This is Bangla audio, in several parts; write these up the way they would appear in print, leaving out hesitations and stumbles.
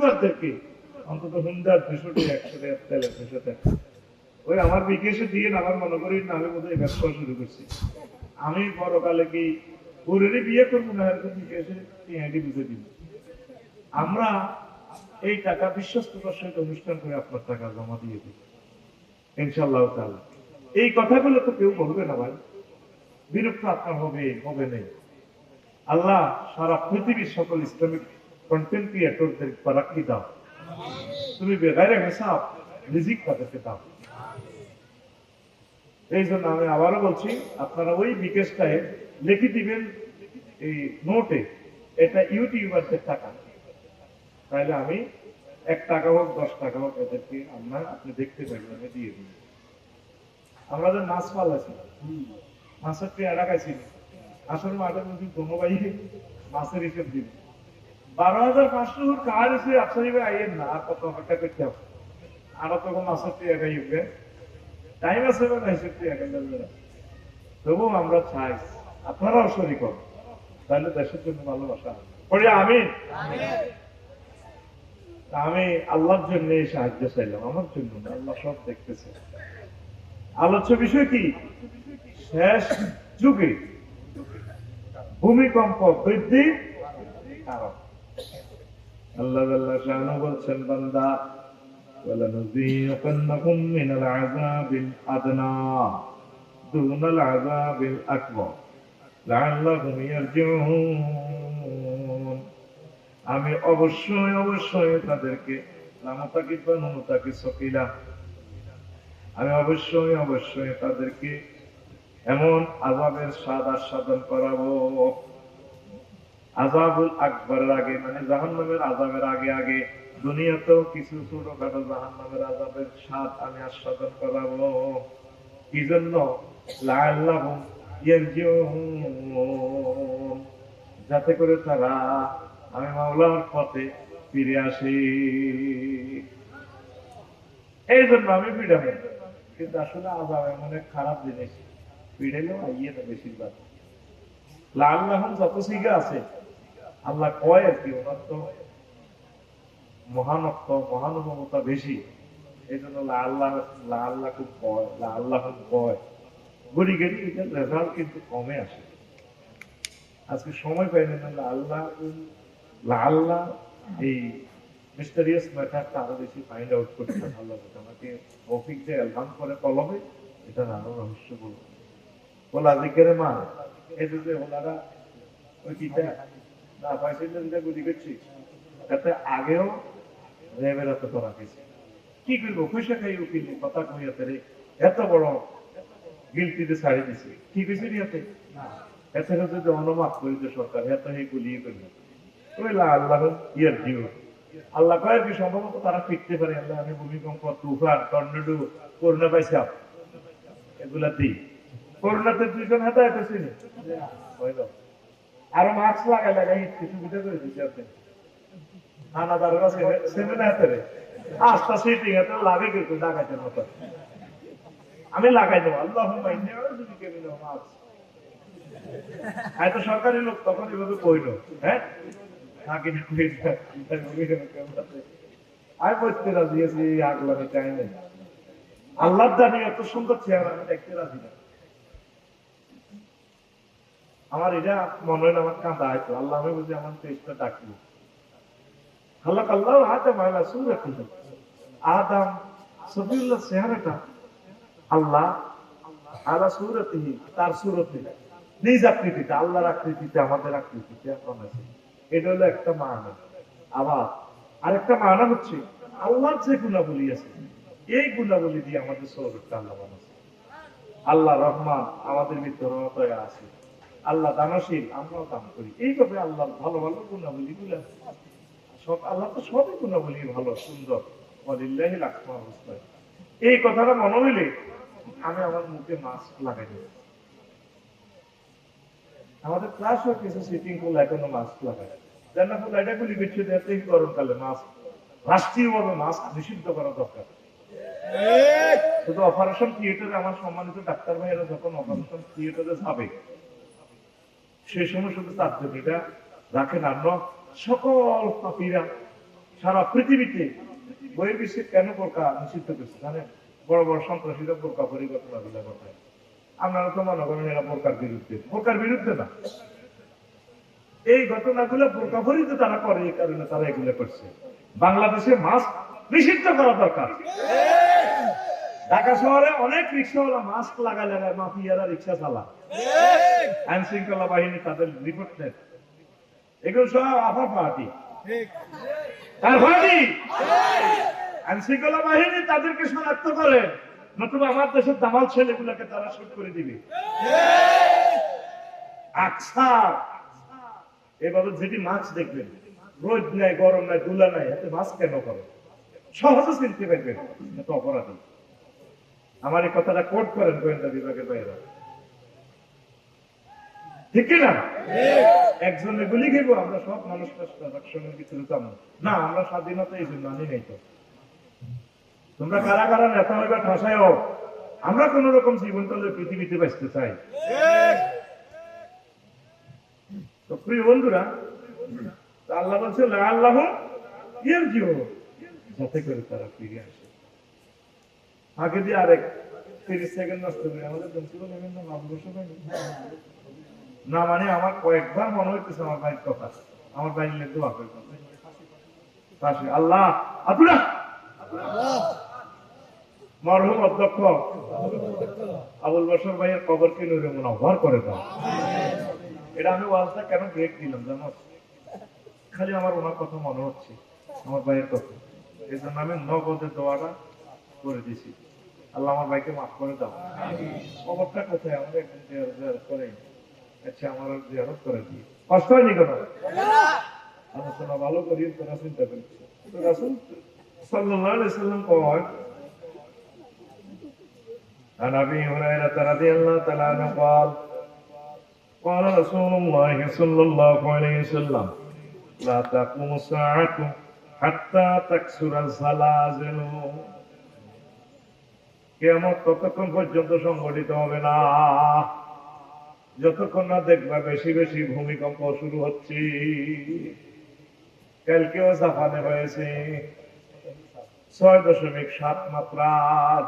ইউটিউবারদেরকে অন্তত হুন্ডার 200 তেলের 200 ওই আমার বিকেশে দিয়ে আমার মনে করি না আমি বোধহয় ব্যবসা শুরু করছি। আমি পরকালে কি পুরেরই বিয়ে করবো না এরকম বিকেশে টিআইডি বুঝে দিব। আমরা এই টাকা বিশ্বস্ততার সহিত অনুষ্ঠান করে আপনার টাকা জমা দিয়ে দিই ইনশাআল্লাহ তাআলা। এই কথাগুলো তো কেউ বলবে না ভাই, বিরক্ত আপনার হবে নেই। আল্লাহ সারা পৃথিবীর সকল ইসলামিক কন্টেন্ট ক্রিয়েটরদের তারাক্কি দাও, তুমি বেগাইরে হিসাব রিজিক তাদেরকে দাও। এই জন্য আমি আবারও বলছি, আপনারা ওই বিকেশটায় লিখে দিবেন এই নোটে, এটা ইউটিউবারদের টাকা। তাহলে আমি 1 টাকা হোক 10 টাকা হোক এদেরকে আপনি দেখতে পাবেন, আমি দিয়ে দিই। আমরা যে মাছ পালাছি, মাছের পেয়ারা খাইছি, আসলে মাঠের মধ্যে কোনো ভাই মাছের হিসেব দিব 12,500 কার এসে আপসারি ভাই আইয়েন না, আর কত অপেক্ষা করতে হবে। আরো তখন মাছের পেয়ারা ইউবে টাইম আছে না হিসেব পেয়ারা। তবু আমরা চাই আপনারাও শরীর করুন, তাহলে দেশের জন্য ভালোবাসা পড়ে। আমি আল্লাহর জন্য সাহায্য চাইলাম, আমার জন্য না, আল্লাহ সব দেখতেছে। আলোচ্য বিষয় কি? শেষ যুগে ভূমিকম্প বৃদ্ধি কারণ। আল্লাহ শাআনু বলছেন, বান্দা ওয়ালানুযীকান্নাকুম মিনাল আযাবিল আদনা দুনাল আযাবিল আকবার লাআল্লাহুম ইয়ারজিউন। আমি অবশ্যই তাদেরকে আমি অবশ্যই তাদেরকে এমন আযাবের স্বাদ আস্বাদন করাবো, আযাবুল আকবরের আগে, মানে জাহান্নামের আযাবের আগে দুনিয়াতেও কিছু ছোটখাটো জাহান্নামের আযাবের স্বাদ আমি আস্বাদন করাবো। কি জন্য? লাআল্লাহুম ইয়ারজিউন, যাতে করে তারা আমি মাওলার পথে ফিরে আসি। এই জন্য আমি পিড়াবো। কিন্তু আসলে আযাব এমন এক খারাপ জিনিস, পিড়াইলেও আইয়ে না বেশিরভাগ। লাআল্লাহুম যত সিগা আছে আল্লাহ কয় আর কি, ওনার তো মহানুভবতা বেশি। এই জন্য লাআল্লাহ খুব কয়, লাআল্লাহুম কয়। গড়ি এটার রেজাল্ট কিন্তু কমে আসে। আজকে সময় পাই না, আল্লাহ এই মিস্টেরিয়াস ম্যাটারটা আরো বেশি ফাইন্ড আউট করতে ভালো লাগে। আমাকে তৌফিক দিয়ে এলহাম করে কলমে এটা আরো রহস্য বলবো। ওলা জিকেরে মা এই যে ওনারা ওই কিটা না পাইছিলেন যে গুলি করছি, এতে আগেও রেবের এত করা গেছে। কি করবো? পয়সা খাই উকিল কথা কইয়াতে রে এত বড় গিলতিতে ছাড়ি দিছে। কি কইছে রিয়াতে এত যদি অনুমাপ করিতে সরকার এত এই গুলিয়ে করবে। আল্লাহ ইয়ার দিও, আল্লাহ কয় কি সম্ভবত তারা ফিরতে পারে। আল্লাহ আমি ভূমিকম্প, তুফান, টর্নেডো, করোনা পাইছাম, এগুলা দিই। করোনাতে 2 জন হেদায়েত হয়েছিল, আরো মাস্ক লাগাই সুবিধা করে দিচ্ছে। আপনি নানাদার কাছে সেমিনার হাতে আস্তা সিটিং এত লাগে কিন্তু ডাকাইতের মতো আমি লাগাই দেবো। আল্লাহ যদি কেমিল মাস্ক এত সরকারি লোক তখন এভাবে কইল, হ্যাঁ আমি বলতে রাজি আছি, আগলামি চাই না। আল্লাহ জানি এত সুন্দর চেহারা আমি দেখতে রাজি না। আমার এটা মনে হয় আমার কাঁদা হয়তো আল্লাহ আমি বুঝি আমার চেষ্টা ডাকি। আল্লাহ আদম আলা সূরাতিহি, আদম সফিউল্লাহ চেহারাটা আল্লাহ আলা সূরাতিহি, তার সূরতে নিজ আকৃতিতে, আল্লাহর আকৃতিতে আমাদের আকৃতিতে বানাইছে। এটা হলো একটা মানা। আবার আরেকটা মানা হচ্ছে আল্লাহর যে গুণাবলী আছে এই গুণাবলী দিয়ে আমাদের সৌরভটা আল্লাহ বানাচ্ছে। আল্লাহ রহমান, আমাদের ভিতরে রহমতয়া আছে। আল্লাহ দানশীল, আমরাও দান করি। এইভাবে আল্লাহর ভালো ভালো গুণাবলী গুলো সব, আল্লাহ তো সবই গুণাবলী ভালো সুন্দর। ওয়ালিল্লাহিল আসমাউল হুসনা। এই কথাটা মনে হইলে আমি আমার মুখে মাস্ক লাগাই দেব। আমাদের ক্লাস হয় কিছু সিটিং ফুল এখনো মাস্ক লাগায় জানা ফুল এটা গুলি বিচ্ছে দেওয়াতে গরমকালে মাস্ক রাষ্ট্রীয়ভাবে মাস্ক নিষিদ্ধ করা দরকার। শুধু অপারেশন থিয়েটারে আমার সম্মানিত ডাক্তার ভাইয়েরা যখন অপারেশন থিয়েটারে যাবে সেই সময় শুধু তার জন্য রাখেন। আর সকল পাপীরা সারা পৃথিবীতে বহির্বিশ্বে কেন বোরকা নিষিদ্ধ করছে জানেন? বড় বড় সন্ত্রাসীরা বোরকা পরিঘটনা গুলা ঘটায়। আপনারা তো মনে করেন এরা বোরকার বিরুদ্ধে, বোরকার বিরুদ্ধে না, এই ঘটনাগুলো বোরকা পরিহিত তারা করে, এই কারণে তারা এগুলো করছে। বাংলাদেশে মাস্ক নিষিদ্ধ করা দরকার। ঢাকা শহরে অনেক রিক্সাওয়ালা মাস্ক লাগায় লাগায় মাফিয়ারা রিক্সা চালা, আইন শৃঙ্খলা বাহিনী তাদের রিপোর্ট নেয়। এগুলো সব আফা পার্টি, তার পার্টি আইন শৃঙ্খলা বাহিনী তাদেরকে শনাক্ত করে, নতুবা আমার দেশের দামাল ছেলেগুলোকে তারা শুট করে দিবে। আকসার এভাবে যেটি মাস্ক দেখবেন, রোদ নাই, গরম নাই, দুলা নাই, এতে মাস্ক কেন করে? সহজে চিনতে পারবেন এত অপরাধী। আমার এই কথাটা কোট করেন গোয়েন্দা বিভাগের বাইরে, ঠিক কিনা? একজনে গুলি খেব, আমরা সব মানুষটা একসঙ্গে কিছু না, আমরা স্বাধীনতা এই জন্য আনি নাই। তো তোমরা কারা কারা নেতা হইবা ঠাসায় হোক, আমরা কোন রকম জীবন তলে পৃথিবীতে বাঁচতে চাই। তো প্রিয় বন্ধুরা, আল্লাহ বলছে আল্লাহ যাতে করে তারা ফিরে আসে। আগে দিয়ে আরেক 30 সেকেন্ড নষ্ট করে আমাদের না, মানে আমার কয়েকবার মনে হইতেছে আমার ভাইয়ের কথা, আমার ভাইয়ের দোয়া করে আল্লাহ আতুরা মরহুম অধ্যক্ষ আবুল বশর ভাইয়ের কবরকে নূরে মুনাওয়ার করে দাও। এটা আমি ওয়াজটা কেন ব্রেক দিলাম জানো? খালি আমার ওনার কথা মনে হচ্ছে, আমার ভাইয়ের কথা, এই জন্য আমি নগদের দোয়াটা করে দিছি। আল্লাহ আমার ভাইকে মাফ করে দাও। কবরটা কোথায়? আমাদের একদিন জিয়ারত করে, আচ্ছা আমার জিয়ারত করে দিই, কষ্ট হয়নি কেন? আলোচনা ভালো করি, তোরা চিন্তা করিস। রাসূল সাল্লাল্লাহু আলাইহি ওয়াসাল্লাম কয়, عن ابي هريره رضي الله تعالى عنه قال قال رسول الله صلى الله عليه وسلم لا تقوم الساعه حتى تكسر الزلازل। কিয়ামত ততক্ষণ পর্যন্ত সংঘটিত হবে না যতক্ষণ না দেখবা বেশি বেশি ভূমিকম্প শুরু হচ্ছে। কালকেও জাপানে হয়েছে 6.7 মাত্রার,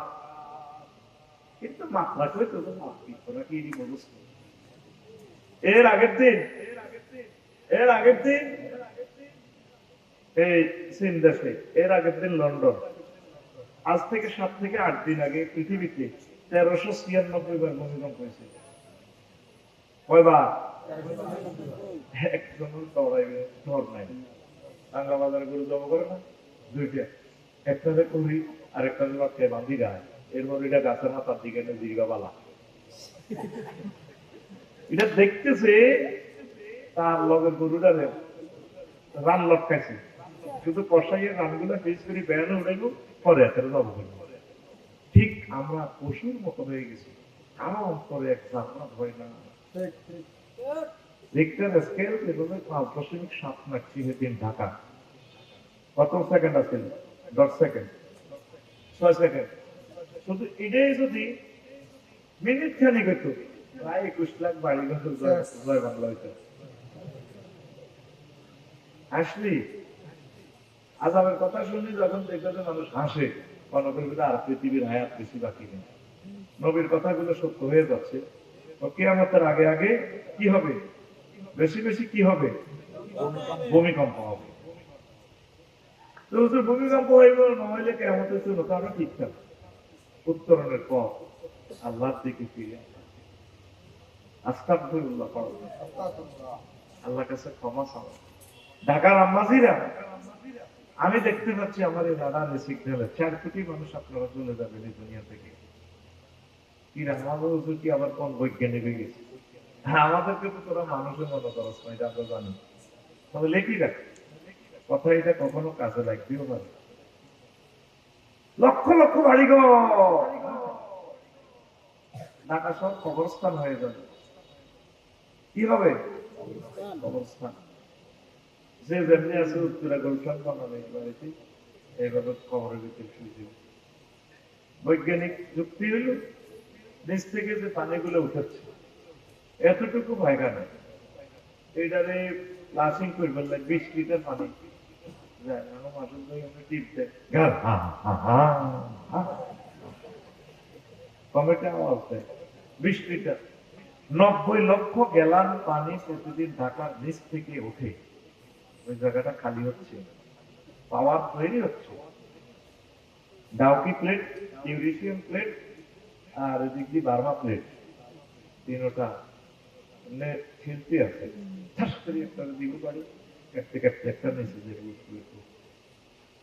কিন্তু মাত্রা কই তো কি এর আগের দিন এই চীন দেশে, এর আগের দিন লন্ডন। আজ থেকে 7 থেকে 8 দিন আগে পৃথিবীতে 1396 বার ভূমিকম্প হয়েছে। কয়বার? একজন দৌড়াইবে ধর নাই, টাঙ্গা বাজারে গরু জমা করে না, দুইটা, একটা করি আর একটা বাচ্চায় বাঁধি গায়, এরপর এটা গাছের মাথার দিকে দীর্ঘা বালা, এটা দেখতেছে তার লগের গরুটা রান লটকাইছে, শুধু কষাইয়ের রানগুলা ফেস করে বেড়ানো উঠাইব, পরে একের জব করবো। ঠিক আমরা পশুর মতো হয়ে গেছি, কারো অন্তরে এক জান্নাত হয় না। রিক্টার স্কেল এভাবে 5.7 মারছি সেদিন ঢাকা। কত সেকেন্ড আছে? 10 সেকেন্ড, 6 সেকেন্ড। শুধু এটাই যদি মিনিট খানিক হইতো, প্রায় 21 লাখ বাড়ি ঘর জয় বাংলা হইতো। আসলি আজাবের কথা শুনি যখন দেখবে যে মানুষ হাসে, অনকের ভিতরে আর পৃথিবীর হায়াত বেশি বাকি নেই। নবীর কথাগুলো সত্য হয়ে যাচ্ছে। কিয়ামতের আগে আগে কি হবে? বেশি বেশি কি হবে? ভূমিকম্প হবে। তো ভূমিকম্প হইব না হইলে কিয়ামতের জন্য তো আমরা ঠিকঠাক উত্তরণের পর আল্লাহর দিকে ফিরে আস্তাগফিরুল্লাহ পড়ো, আল্লাহর কাছে ক্ষমা চাও। ঢাকার আম্মাজিরা, আমি দেখতে পাচ্ছি আমার এই রাডার সিগন্যালে 4 কোটি মানুষ আপনারা চলে যাবেন এই দুনিয়া থেকে। কি আমাদের কি আবার কোন বৈজ্ঞানিক হয়ে গেছে? হ্যাঁ, আমাদেরকে তো তোরা মানুষের মতো করস না, এটা আমরা জানি। তবে লেখি রাখ কথা, এটা কখনো কাজে লাগতেও পারে। লক্ষ লক্ষ বাড়িঘর ঢাকা শহর কবরস্থান হয়ে যাবে। কি হবে? কবরস্থান। যে যেমনি আছে উত্তরা গোলশান বানাবে বাড়িতে, এইভাবে কবরের ভিতরে শুয়ে যাবে। বৈজ্ঞানিক যুক্তি হইল নিচ থেকে যে পানিগুলো উঠেছে এতটুকু জায়গা নেই, এইটারে ফ্লাশিং করবেন 20 লিটার পানি কমেটে আওয়াজ দেয় 20 লিটার 90 লক্ষ গ্যালন পানি প্রতিদিন ঢাকার নিচ থেকে ওঠে, ওই জায়গাটা খালি হচ্ছে, পাওয়ার তৈরি হচ্ছে। ডাউকি প্লেট, ইউরেশিয়ান প্লেট, আর এদিক দিয়ে বার্মা প্লেট, তিনটা খেলতে আছে। ঠাস করে একটা দিকে পারি, কাটতে কাটতে একটা নিচে যে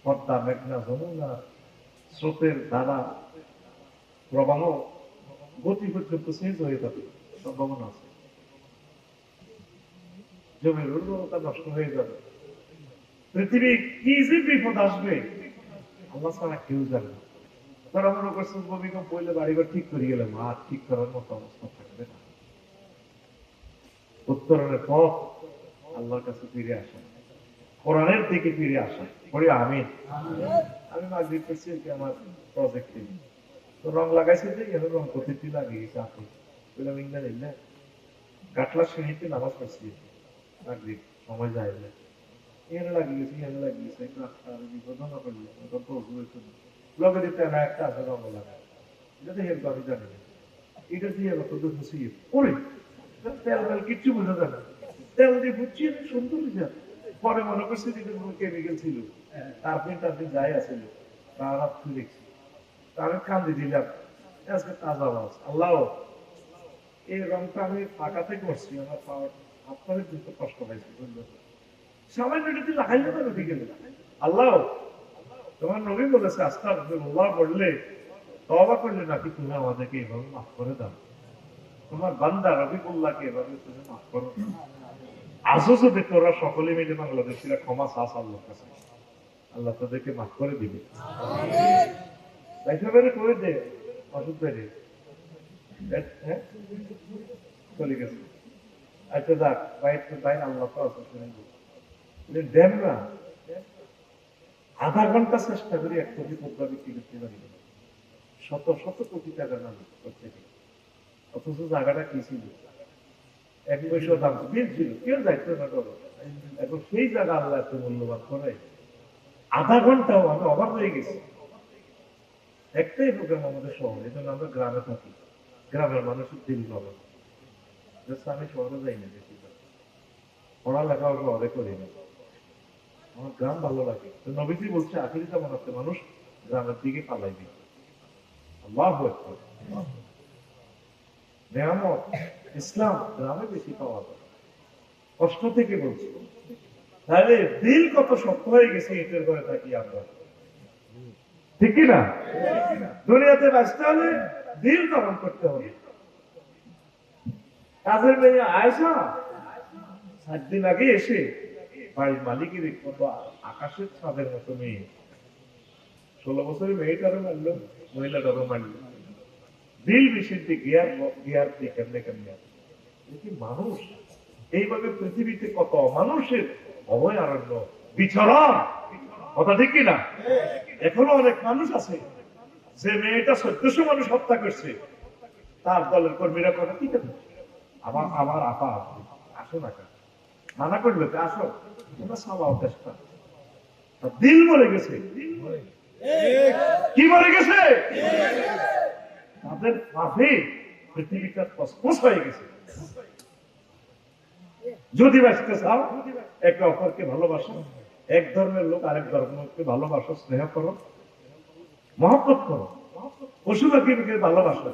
পদ্মা, মেঘনা, যমুনা স্রোতের ধারা প্রবাহ গতি পর্যন্ত চেঞ্জ হয়ে যাবে, সম্ভাবনা আছে। জমির উর্বরতা নষ্ট হয়ে যাবে। পৃথিবী কি যে বিপদ আসবে আল্লাহ ছাড়া কেউ জানে না। তারা মনে করছে ভূমিকম্প হইলে বাড়িঘর ঠিক করে গেলাম, আর ঠিক করার মতো অবস্থা থাকবে না। উত্তরণের পথ আল্লাহর কাছে ফিরে আসা, কোরআনের দিকে ফিরে আসা। পড়ি আমিন। আমি মাগরিব করছি আমার প্রজেক্টে, তো রং লাগাইছে যে এর রং প্রতিটি লাগিয়ে গেছে। আপনি বললাম ইংল্যান্ড এলে কাটলার শ্রেণীতে নামাজ পড়ছি, মাগরিব সময় যায় না, এর লাগিয়ে গেছি, এর লাগিয়ে গেছে, একটু আর বিপদ না করলে তখন তো হয়েছে না। লগে দিতে না একটা আছে রং লাগায়, এটা দেখে আমি জানি না, এটা দিয়ে কত দূর ফুসিয়ে পড়ে তেল তেল কিচ্ছু বোঝা যায় না, তেল দিয়ে বুঝছি সুন্দর যায়। পরে মনে করছি যে কোনো কেমিক্যাল ছিল, তারপরে তারপরে যাই আসলে তারা দেখছি, আমি কান্দি দিলাম, আজকে তাজা মাছ। আল্লাহ এই রংটা আমি ফাঁকাতে করছি, আমার পাওয়ার আপনাদের কিন্তু কষ্ট পাইছি, সামান্য যদি লাগাইলে তো ঠিক গেল। আল্লাহ তোমার নবী বলেছে আস্তাগফিরুল্লাহ পড়লে, তওবা করলে নাকি তুমি আমাদেরকে এভাবে মাফ করে দাও। তোমার বান্দা রবিকুল্লাহকে এভাবে তুমি মাফ করো। আজও যদি তোরা সকলে মিলে বাংলাদেশিরা ক্ষমা চাস আল্লাহর কাছে, আল্লাহ তাদেরকে মাফ করে দিবে। করে দে অসুখ পেরে চলে গেছে। আচ্ছা যাক, ভাই আল্লাহ তো আছে, দেন না। আধা ঘন্টা চেষ্টা করি 1 কোটি পদ্মা বিক্রি করতে পারি, শত শত কোটি টাকা না করতে, অথচ জায়গাটা কি ছিল, 1 পয়সা দাম বিল ছিল, কেউ যাইতো না করো। এখন সেই জায়গা আল্লাহ এত মূল্যবান করে, আধা ঘন্টাও আমি অবাক হয়ে গেছি। একটাই প্রোগ্রাম আমাদের শহরে, এই জন্য আমরা গ্রামে থাকি, গ্রামের মানুষের দিল ভালো। আমি শহরে যাই না, বেশি পড়ালেখা শহরে করি না, আমার গ্রাম ভালো লাগে। তো নবীজি বলছে আখিরি জামান আছে, মানুষ গ্রামের দিকে পালাই দিবে। আল্লাহু আকবার। নিয়ামত ইসলাম গ্রামে বেশি পাওয়া যায়, কষ্ট থেকে বলছি। তাহলে দিল কত শক্ত হয়ে গেছে এটার করে থাকি আমরা, ঠিক না? দুনিয়াতে বাঁচতে হলে দিল দমন করতে হবে। কাজের মেয়ে আয়েশা 7 দিন আগে এসে বাড়ির মালিকের কত আকাশের ছাদের মতো মেয়ে, 16 বছরের মেয়েটারও মারল, মহিলাটারও মারল, দিল বিশুদ্ধি গিয়ার গিয়ার দিয়ে কেমনে কেমনে। মানুষ এইভাবে পৃথিবীতে কত মানুষের অভয়ারণ্য বিচরণ, কথা ঠিক কিনা? এখনো অনেক মানুষ আছে যে মেয়েটা 1400 মানুষ হত্যা করছে, তার দলের কর্মীরা কথা ঠিক আছে, আমার আপা আসো না, মানা করলো আসো, তোমরা সালাও চেষ্টা। দিল মরে গেছে, কি মরে গেছে? তাদের পাপে পৃথিবীটা কসমস হয়ে গেছে। যদি বাঁচতে চাও একে অপরকে ভালোবাসো, এক ধর্মের লোক আরেক ধর্মকে ভালোবাসো, স্নেহ করো, মহব্বত করো, পশু পাখিকে ভালোবাসো।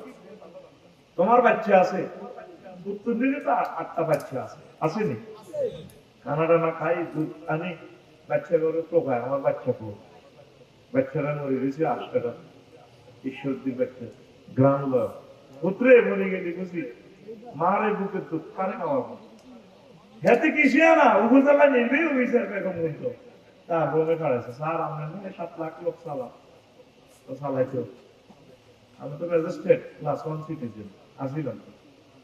তোমার বাচ্চা আছে, উত্তর দিনে তো 8টা বাচ্চা আছে, আসেনি? কানাডা না খাই, দুধ আনি, বাচ্চা করে টোকায়, আমার বাচ্চা পুরো বাচ্চারা মরে গেছে 8টা, ঈশ্বরদীর বাচ্চা গ্রাম পুত্রে মরে গেলে বুঝি মারে বুকের দুধ কারে খাওয়াবো, হেতে কিছু না উপজেলা নির্বাহী অফিসার বেগম বলতো, তার বলে খাড়াইছে স্যার আমরা 7 লাখ লোক চালা তো চালাইতো, আমি তো ম্যাজিস্ট্রেট ক্লাস 1 সিটিজেন আসিলাম,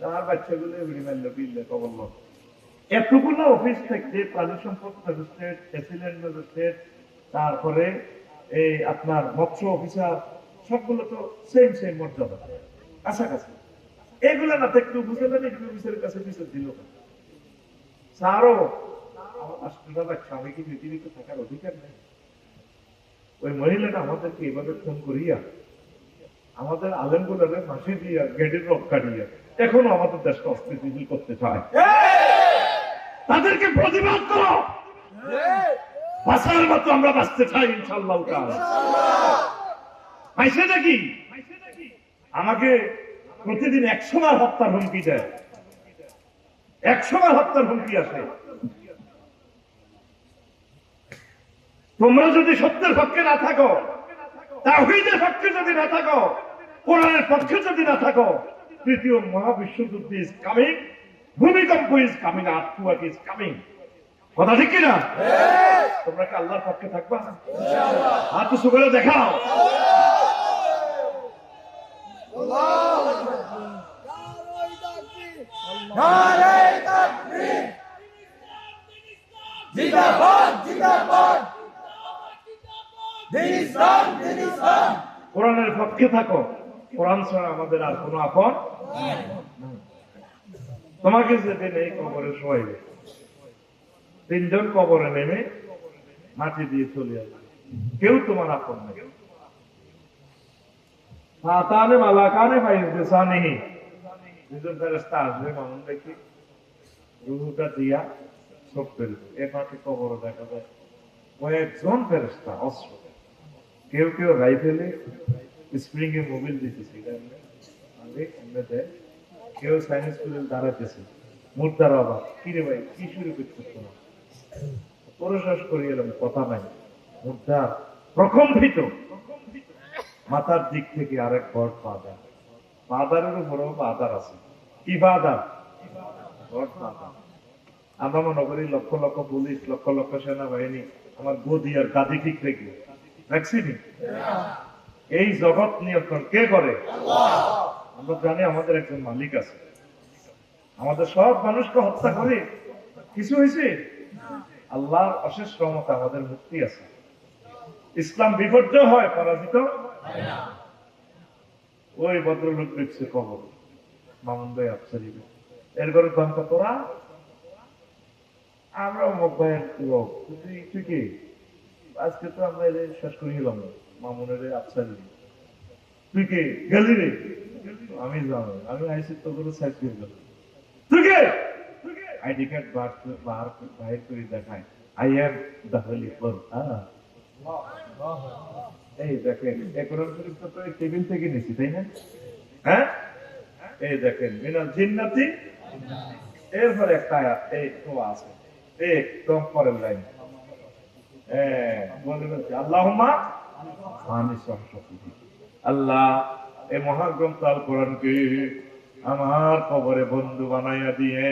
তার বাচ্চাগুলো এগুলি মারলো বিললে কবল। এতগুলো অফিস থেকে প্রাণী সম্পদ ম্যাজিস্ট্রেট, অ্যাসিস্ট্যান্ট ম্যাজিস্ট্রেট, তারপরে এই আপনার মৎস্য অফিসার, সবগুলো তো সেম সেম মর্যাদা, কাছাকাছি। এগুলো না থাকলে উপজেলা নির্বাহী অফিসারের কাছে বিচার দিল স্যারও আমার রাষ্ট্রটা স্বামী কি পৃথিবীতে থাকার অধিকার নেই? ওই মহিলাটা আমাদেরকে এভাবে ফোন করিয়া আমাদের আলেমগুলোরে ফাঁসি দিয়া গেটের রক কাটিয়া এখনো আমাদের দেশটা অস্থিতিশীল করতে চায়। তাদেরকে প্রতিবাদ করো। বাঁচার মতো আমরা বাঁচতে চাই ইনশাআল্লাহ। পাইছে নাকি? আমাকে প্রতিদিন 100 বার হত্যার হুমকি দেয়, 100 বার হত্যার হুমকি আসে। তোমরা যদি সত্যের পক্ষে না থাকো, তাওহীদের পক্ষে যদি না থাকো, কোরআনের পক্ষে যদি না থাকো, তৃতীয় মহাবিশ্বযুদ্ধ ইজ কামিং, ভূমিকম্প is coming, earthquake is coming. কথা ঠিক কিনা? তোমরা কি আল্লাহর পক্ষে থাকবা? হাত উঁচু করে দেখাও। কোরআনের পক্ষে থাকো। কোরআন ছাড়া আমাদের আর কোনো আপন। তোমাকে যেদিন এই কবরে শোয়াইবে, 3 জন কবরে নেমে মাটি দিয়ে চলে আসবে, কেউ তোমার আপন নেই। ফাতানে মালাকানে ফাইজসানিহি, 2 জন ফেরেশতা আসবে মামুন দেখি, রূহটা দিয়া সব ফেলবে। এ ফাঁকে কবরে দেখা যায় কয়েকজন ফেরেশতা অস্ত্র, কেউ কেউ রাইফেলে স্প্রিং এ মোবিল দিতেছে, কেউ সাইনিস স্কুলে দাঁড়াতেছে, মুদ্রার অভাব। কিরে ভাই কি শুরু করতেছ না? পরশ্বাস করিয়ে এলাম, কথা নাই। মুদ্রার প্রকম্পিত মাথার দিক থেকে আরেক ঘর বাঁধার, বাঁধারের উপরেও বাঁধার আছে। কি বাঁধার? ঘর বাঁধার। আমরা মনে করি লক্ষ লক্ষ পুলিশ, লক্ষ লক্ষ সেনাবাহিনী আমার গদি আর গাদি ঠিক রেখে রাখছিনি। এই জগৎ নিয়ন্ত্রণ কে করে? আমরা জানি আমাদের একজন মালিক আছে। আমাদের সব মানুষকে হত্যা করে কিছু হয়েছে? আল্লাহর অশেষ রহমতে আমাদের মুক্তি আছে। ইসলাম বিপর্যয় হয়, পরাজিত ওই ভদ্রলোক দেখছে কবর, মামুন ভাই আফসারি, এর ঘরে দাম তোরা, আমরা অমুক ভাইয়ের লোক, তুই কি? আজকে তো আমরা এদের শেষ করে গেলাম মামুনের আফসারি, তুই কি গেলি রে? আমি জানো, আমি আইসি তো করে সাইজ করে গেলাম। তুই কে? আইডি কার্ড বাহির করে দেখায়, I am the holy four. এই দেখেন, কোরআন শরীফ তো এই টেবিল থেকে নিছি, তাই না? হ্যাঁ, এই দেখেন মিনাল জিন্নাতি, এরপরে একটা আয়াত এই তো আছে, একদম পরের লাইন, বলে বলছে আল্লাহুম্মা আনিস রহমাতিহি, আল্লাহ এই মহাগ্রন্থ আল কোরআনকে আমার কবরে বন্ধু বানাইয়া দিয়ে।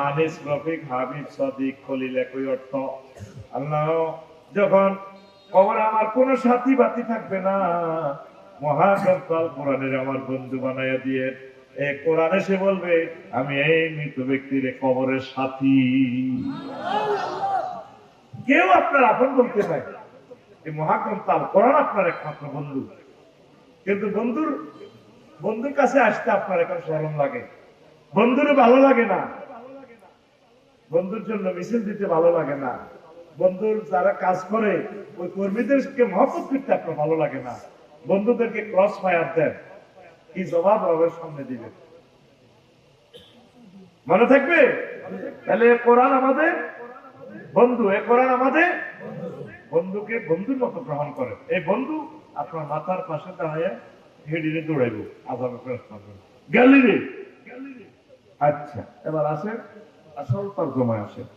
আনিস, রফিক, হাবিব, সাদিক, খলিল একই অর্থ। আল্লাহ যখন কবরে আমার কোন সাথী বাতি থাকবে না, মহাগ্রন্থ আল কোরআনের আমার বন্ধু বানাইয়া দিয়ে। এই কোরআন এসে বলবে আমি এই মৃত ব্যক্তির কবরের সাথী। কেউ আপনার আপন বলতে নাই, এই মহাগ্রন্থ আল কোরআন আপনার একমাত্র বন্ধু। কিন্তু বন্ধুর কাছে আসতে আপনার এখন শরম লাগে, বন্ধুর ভালো লাগে না, বন্ধুর জন্য মিছিল দিতে ভালো লাগে না, বন্ধুর যারা কাজ করে ওই কর্মীদেরকে মহব্বত করতে আপনার ভালো লাগে না, বন্ধুদেরকে ক্রস ফায়ার দেন, কি জবাব রবের সামনে দিবেন? মনে থাকবে? তাহলে কোরআন আমাদের বন্ধু, এ কোরআন আমাদের বন্ধুকে বন্ধুর মতো গ্রহণ করে। এই বন্ধু আপনার মাথার পাশে দাঁড়ায় হেডিরে দৌড়াইব, আজাবে প্রশ্ন গেলি রে। আচ্ছা, এবার আসেন আসল তর্জমায় আসেন।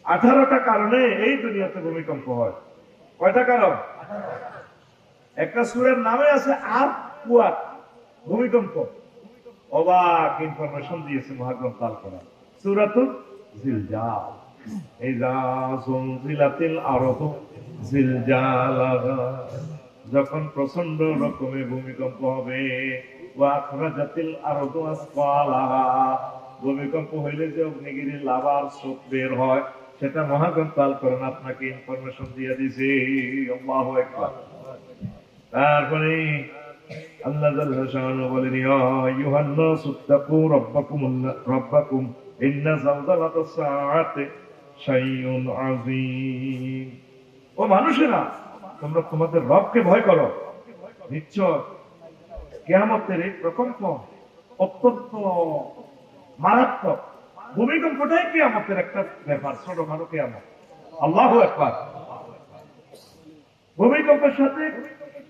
18টা কারণে এই দুনিয়াতে ভূমিকম্প হয়। কয়টা কারণ? একটা সূরার নামে আছে আরকুয়াক, ভূমিকম্প। অবাক ইনফরমেশন দিয়েছে মহাগ্রন্থ আল কোরআন। সূরাতুল জিলজাল, ইযা যুলজিলাতিল আরদু জিলজালাহা, যখন প্রচন্ড রকমের ভূমিকম্প হবে। ওয়া আখরাজাতিল আরদু আসফালাহা, ভূমিকম্প হইলে যে অগ্নিগিরির লাভার স্রোত বের হয়, সেটা মহাগ্রন্থ আল কোরআন আপনাকে ইনফরমেশন দিয়ে দিয়েছে। আল্লাহু আকবার। তারপরে আল্লাহ জাল্লা শাআনু বলেন, ইয়া আইয়ুহান নাসু তাকু রাব্বাকুম ইন্না যালজালাতাস সাআতি শাইউন আযীম। ও মানুষেরা, তোমরা তোমাদের রবকে ভয় করো, নিশ্চয় কিয়ামতের এই প্রকম্প অত্যন্ত মারাত্মক। ভূমিকম্পটাই কিয়ামতের একটা ব্যাপার, ছোটখাটো কিয়ামত। আল্লাহু আকবার। ভূমিকম্পের সাথে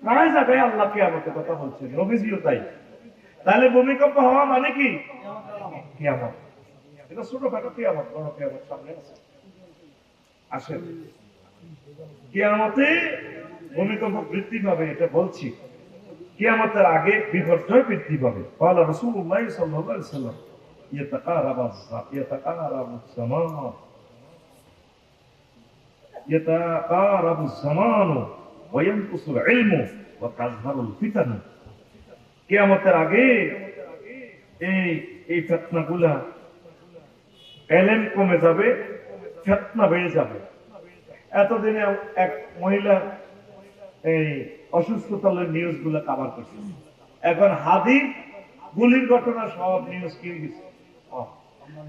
প্রায় জায়গায় আল্লাহ কিয়ামতের কথা বলছেন, নবীজিও তাই। তাহলে ভূমিকম্প হওয়া মানে কি? কিয়ামত। এটা ছোটখাটো কিয়ামত, বড় কিয়ামত সামনে আছে। আসেন, কিয়ামতে ভূমিকম্প বৃদ্ধি পাবে, এটা বলছি। কিয়ামতের আগে বিপর্যয় বৃদ্ধি পাবে। ক্বালা রাসূলুল্লাহ সাল্লাল্লাহু আলাইহি ওয়াসাল্লাম, ইয়াতাকারাবুজ জামানু ওয়া ইয়ানকুসুল ইলমু ওয়া তাযহারুল ফিতান। কিয়ামতের আগে এই ফিতনাগুলা, ইলম কমে যাবে, ফিতনা বেড়ে যাবে। এতদিনে এক মহিলা এই অসুস্থতার নিউজ গুলো কভার করছে, এখন হাদি গুলির ঘটনা সব নিউজ কি গেছে।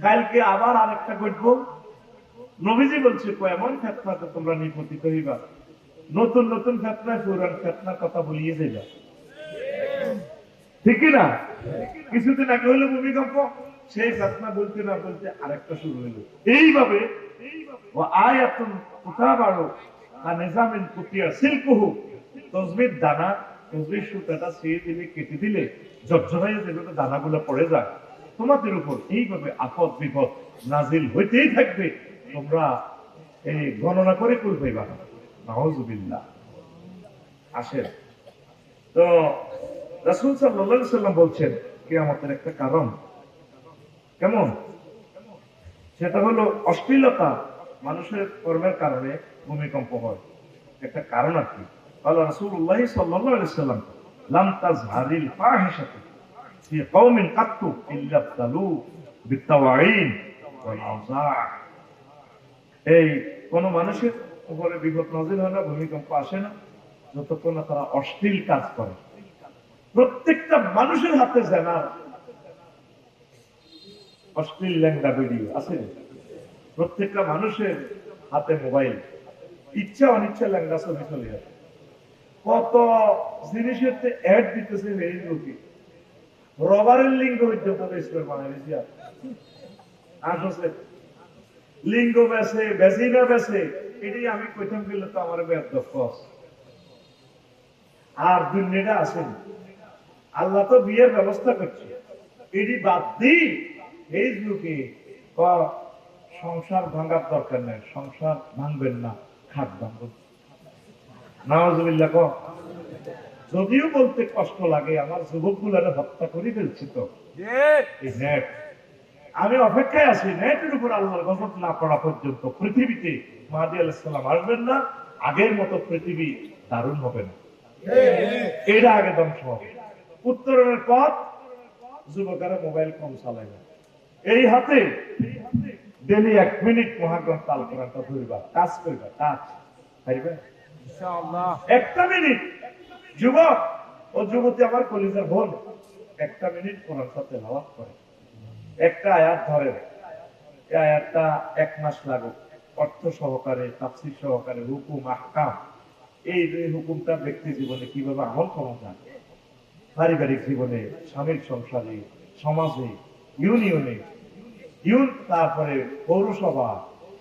কালকে আবার আরেকটা ঘটবো। নবীজি বলছে, এমন ফিতনাতে তোমরা নিপতিত হইবা, নতুন নতুন ফিতনায় পুরান ফিতনার কথা বলিয়ে যাইবা। ঠিক না? কিছুদিন আগে হইলো ভূমিকম্প, সেই ফিতনা বলতে না বলতে আরেকটা শুরু হইলো। এইভাবে ও আয়াতুন কুতাবারু কানিজামিন কুতিয়া সিলকুহু, তসবির দানা, তসবির সুতাটা ছিঁড়ে দিলে, কেটে দিলে ঝরঝরাইয়া যেভাবে দানাগুলো পড়ে যায়, তোমাদের উপর এইভাবে আপদ বিপদ নাজিল হইতেই থাকবে। তোমরা এই গণনা করে কুল পাইবা না। নাউযুবিল্লাহ। আসেন, তো রাসূল সাল্লাল্লাহু আলাইহি ওয়াসাল্লাম বলছেন কিয়ামতের একটা কারণ কেমন, সেটা হলো অশ্লীলতা, মানুষের কর্মের কারণে ভূমিকম্প হয়। একটা কারণ আর কি। ক্বালা রাসূলুল্লাহ সাল্লাল্লাহু আলাইহি ওয়াসাল্লাম, লাম তাজহারিল ফাহিশাতু ফি কওমিন কাত্তু ইল্লা তালু বিতাওয়াইন ওয়াল আওজা। এই কোন মানুষের উপরে বিপদ নাযিল হয় না, ভূমিকম্প আসে না, যতক্ষণ না তারা অশ্লীল কাজ করে। প্রত্যেকটা মানুষের হাতে জেনার অশ্লীল ল্যাংড়া ভিডিও আছে, প্রত্যেকটা মানুষের হাতে মোবাইল, ইচ্ছা অনিচ্ছা ল্যাংড়া ছবি চলে আসে। কত জিনিসের অ্যাড দিতেছে ফেসবুকে, রবারের লিঙ্গ পর্যন্ত বানাইছি। আসলে লিঙ্গ বেছে, বেশি না বেছে, এটি আমি কইতাম গেলে তো আমার বেদক্ষ। আর দুনিয়াটা আসেন, আল্লাহ তো বিয়ের ব্যবস্থা করছে, এটি বাদ দিই ফেসবুকে সংসার ভাঙার দরকার নেই, সংসার ভাঙবেন না, খাট ভাঙবেন। নাউযুবিল্লাহ। যদিও বলতে কষ্ট লাগে, আমার যুবক গুলারে হত্যা করে ফেলছি তো এই নেট। আমি অপেক্ষায় আছি নেটের উপর আল্লাহর গজব না পড়া পর্যন্ত পৃথিবীতে মাহদী আলাইহিস সালাম আসবেন না, আগের মতো পৃথিবী দারুণ হবে না, এটা আগে ধ্বংস হবে। উত্তরণের পথ, যুবকেরা মোবাইল কম চালায় না, এই হাতে ডেলি 1 মিনিট মহাগ্রন্থ আল কোরআনটা ধরবা, কাজ করবা, কাজ পারবে ইনশাআল্লাহ। 1টা মিনিট, যুবক ও যুবতী আমার কলিজার বোন, 1টা মিনিট কোরআনটা তেলাওয়াত করে, একটা আয়াত ধরে, এই আয়াতটা 1 মাস লাগুক, অর্থ সহকারে, তাফসীর সহকারে, হুকুম আহকাম, এই হুকুমটা ব্যক্তি জীবনে কিভাবে আমল করা যায়, পারিবারিক জীবনে, স্বামীর সংসারে, সমাজে, ইউনিয়নে, তারপরে পৌরসভা,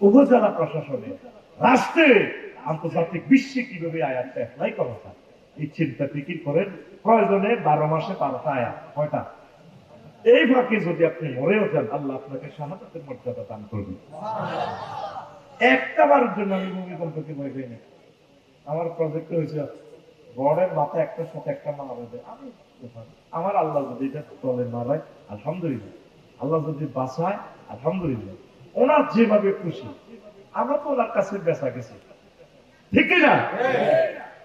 উপজেলা প্রশাসনে, রাষ্ট্রে, আন্তর্জাতিক বিশ্বে কিভাবে আয়াতটা অ্যাপ্লাই করা যায়, এই চিন্তা ফিকির করেন। প্রয়োজনে 12 মাসে 12টা আয়াত, কয়টা? এই ফাঁকে যদি আপনি মরেও যান, আল্লাহ আপনাকে শাহাদাতের মর্যাদা দান করবেন। একটা বারের জন্য আমি ভূমিকম্পকে ভয় পাই না। আমার প্রজেক্ট হয়েছে বড়ের মাথা একটার সাথে একটা মারা যায়, আমার আল্লাহ যদি এটা তলে মারায় আলহামদুলিল্লাহ, আল্লাহ যদি বাঁচায় আলহামদুলিল্লাহ, ওনার যেভাবে খুশি। আমরা তো ওনার কাছে বেচা গেছি, ঠিক না?